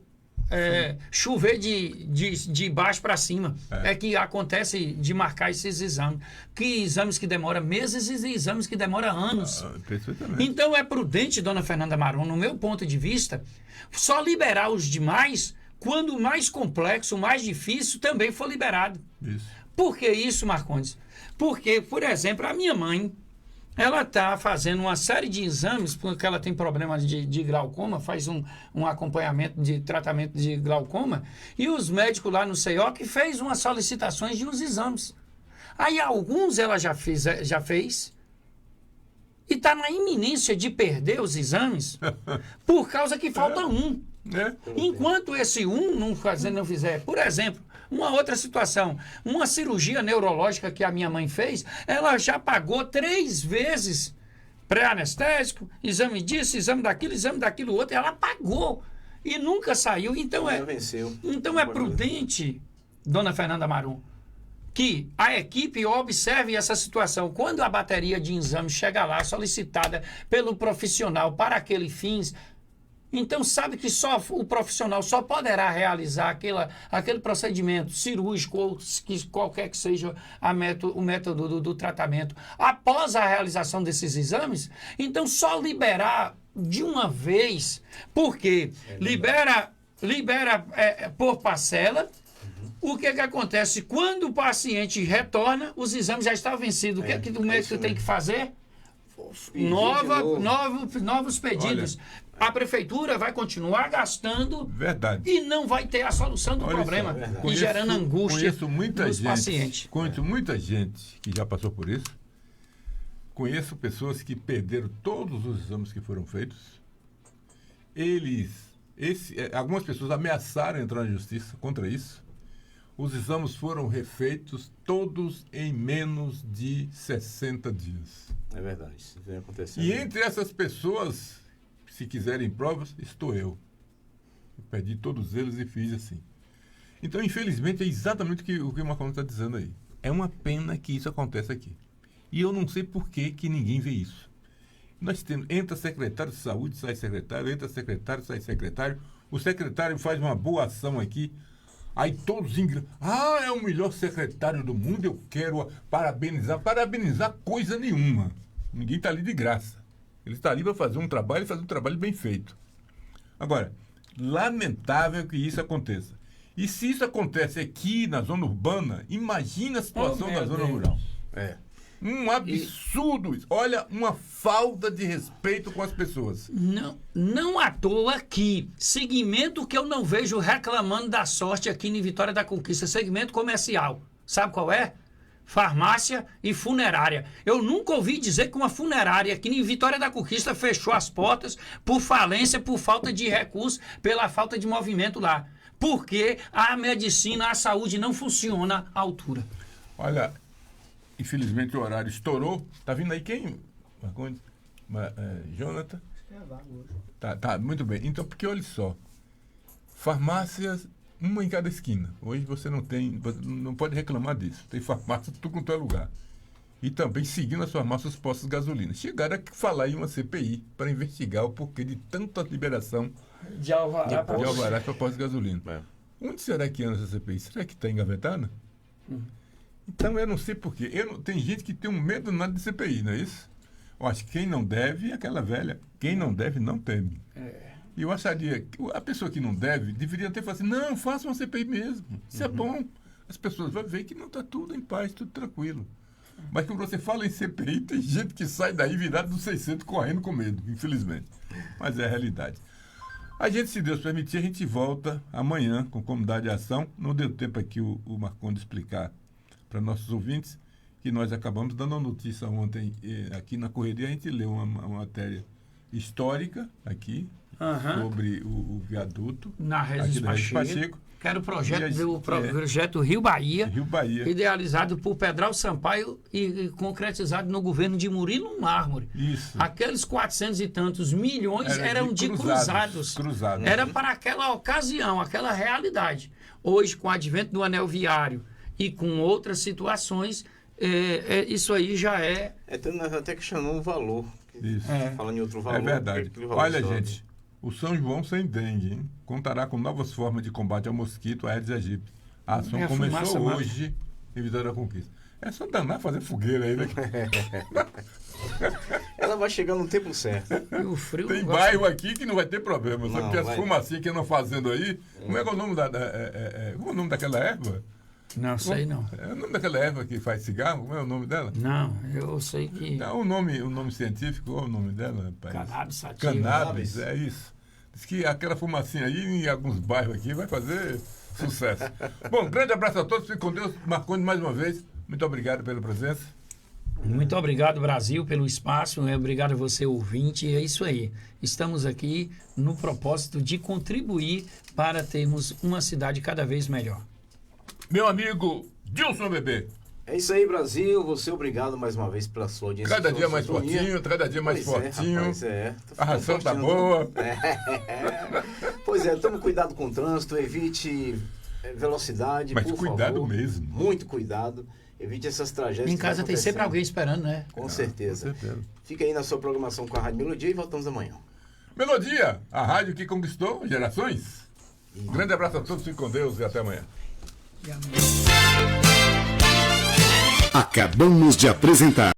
chover de baixo para cima. É que acontece de marcar esses exames. Que exames que demoram meses e exames que demoram anos. Então é prudente, dona Fernanda Maron, no meu ponto de vista, só liberar os demais quando o mais complexo, o mais difícil também for liberado. Isso. Por que isso, Marcondes? Porque, por exemplo, a minha mãe, ela está fazendo uma série de exames, porque ela tem problemas de glaucoma, faz um acompanhamento de tratamento de glaucoma, e os médicos lá no CEOC fez umas solicitações de uns exames. Aí alguns ela já fez e está na iminência de perder os exames por causa que falta um. Enquanto esse não fizer, por exemplo, uma outra situação, uma cirurgia neurológica que a minha mãe fez, ela já pagou 3 vezes pré-anestésico, exame disso, exame daquilo outro, ela pagou e nunca saiu. Então é prudente, dona Fernanda Maron, que a equipe observe essa situação. Quando a bateria de exame chega lá, solicitada pelo profissional para aquele fins, então sabe que só o profissional só poderá realizar aquele procedimento cirúrgico ou qualquer que seja o método do tratamento após a realização desses exames. Então só liberar de uma vez, porque libera por parcela. O que acontece? Quando o paciente retorna, os exames já estão vencidos. O que o médico tem que fazer? Novos pedidos. Olha, a prefeitura vai continuar gastando e não vai ter a solução do problema e gerando angústia nos pacientes. Conheço muita gente que já passou por isso. Conheço pessoas que perderam todos os exames que foram feitos. Algumas pessoas ameaçaram entrar na justiça contra isso. Os exames foram refeitos todos em menos de 60 dias. É verdade, isso vem acontecendo. E entre essas pessoas, se quiserem provas, estou eu. Eu perdi todos eles e fiz assim. Então, infelizmente, é exatamente o que o Marcão está dizendo aí. É uma pena que isso aconteça aqui. E eu não sei por que ninguém vê isso. Nós temos, entra secretário de saúde, sai secretário, entra secretário, sai secretário. O secretário faz uma boa ação aqui. Aí todos é o melhor secretário do mundo, eu quero parabenizar. Parabenizar coisa nenhuma. Ninguém está ali de graça. Ele está ali para fazer um trabalho e fazer um trabalho bem feito. Agora, lamentável que isso aconteça. E se isso acontece aqui na zona urbana, imagina a situação da zona rural. Um absurdo isso. Olha, uma falta de respeito com as pessoas. Não à toa que segmento que eu não vejo reclamando da sorte aqui em Vitória da Conquista, segmento comercial. Sabe qual é? Farmácia e funerária. Eu nunca ouvi dizer que uma funerária aqui em Vitória da Conquista fechou as portas por falência, por falta de recursos, pela falta de movimento lá. Porque a medicina, a saúde não funciona à altura. Olha, infelizmente o horário estourou. Tá vindo aí quem? Marcondes? Jonathan? Tá, muito bem. Então, porque olha só, farmácias, uma em cada esquina. Hoje você não pode reclamar disso. Tem farmácia tudo quanto é lugar. E também seguindo as farmácias, os postos de gasolina. Chegaram a falar em uma CPI para investigar o porquê de tanta liberação De alvará para postos de gasolina. Onde será que anda essa CPI? Será que está engavetada? Então eu não sei porquê. Tem gente que tem um medo nada de CPI, não é isso? Eu acho que quem não deve é aquela velha. Quem não deve, não teme. E eu acharia que a pessoa que não deve deveria ter falado assim, não, faça uma CPI mesmo. Isso é bom. As pessoas vão ver que não está tudo em paz, tudo tranquilo. Mas quando você fala em CPI, tem gente que sai daí virado dos 600 correndo com medo, infelizmente. Mas é a realidade. A gente, se Deus permitir, a gente volta amanhã com Comunidade de Ação. Não deu tempo aqui o Marcondes explicar para nossos ouvintes que nós acabamos dando uma notícia ontem aqui na correria. A gente leu uma matéria histórica aqui sobre o viaduto na Regis Pacheco. Que era o projeto Rio Bahia, idealizado por Pedral Sampaio e concretizado no governo de Murilo Mármore. Isso. Aqueles 400 e tantos milhões eram de cruzados. Era para aquela ocasião, aquela realidade. Hoje, com o advento do anel viário e com outras situações, isso aí já é... Até que chamou um valor. Isso. Falando em outro valor. É verdade. Olha, gente... O São João sem dengue, hein? Contará com novas formas de combate ao mosquito Aedes aegypti. A ação começou hoje em Vitória da Conquista. É só danar fazer fogueira aí, né? Ela vai chegar no tempo certo. E o frio tem bairro aqui que não vai ter problema. Sabe que as fumacinhas que andam fazendo aí... Como é que é o nome como é o nome daquela erva? Não, sei não. É o nome daquela erva que faz cigarro? Como é o nome dela? Não, eu sei que... O nome científico, qual é o nome dela, rapaz? Cannabis sativa. Cannabis, é isso. Diz que aquela fumacinha aí, em alguns bairros aqui, vai fazer sucesso. Bom, grande abraço a todos. Fique com Deus. Marcondes, mais uma vez, muito obrigado pela presença. Muito obrigado, Brasil, pelo espaço. Obrigado a você, ouvinte. É isso aí. Estamos aqui no propósito de contribuir para termos uma cidade cada vez melhor. Meu amigo Dilson Bebê. É isso aí, Brasil. Você obrigado mais uma vez pela sua audiência. Cada dia mais fortinho, cada dia mais fortinho. Rapaz, a ração tá boa. Pois é, tome cuidado com o trânsito, evite velocidade, mas por cuidado favor. Mesmo. Muito cuidado. Evite essas tragédias. Em casa tem sempre alguém esperando, né? Com certeza. Fica aí na sua programação com a Rádio Melodia e voltamos amanhã. Melodia, a rádio que conquistou gerações. Grande abraço a todos, fique com Deus e até amanhã. Acabamos de apresentar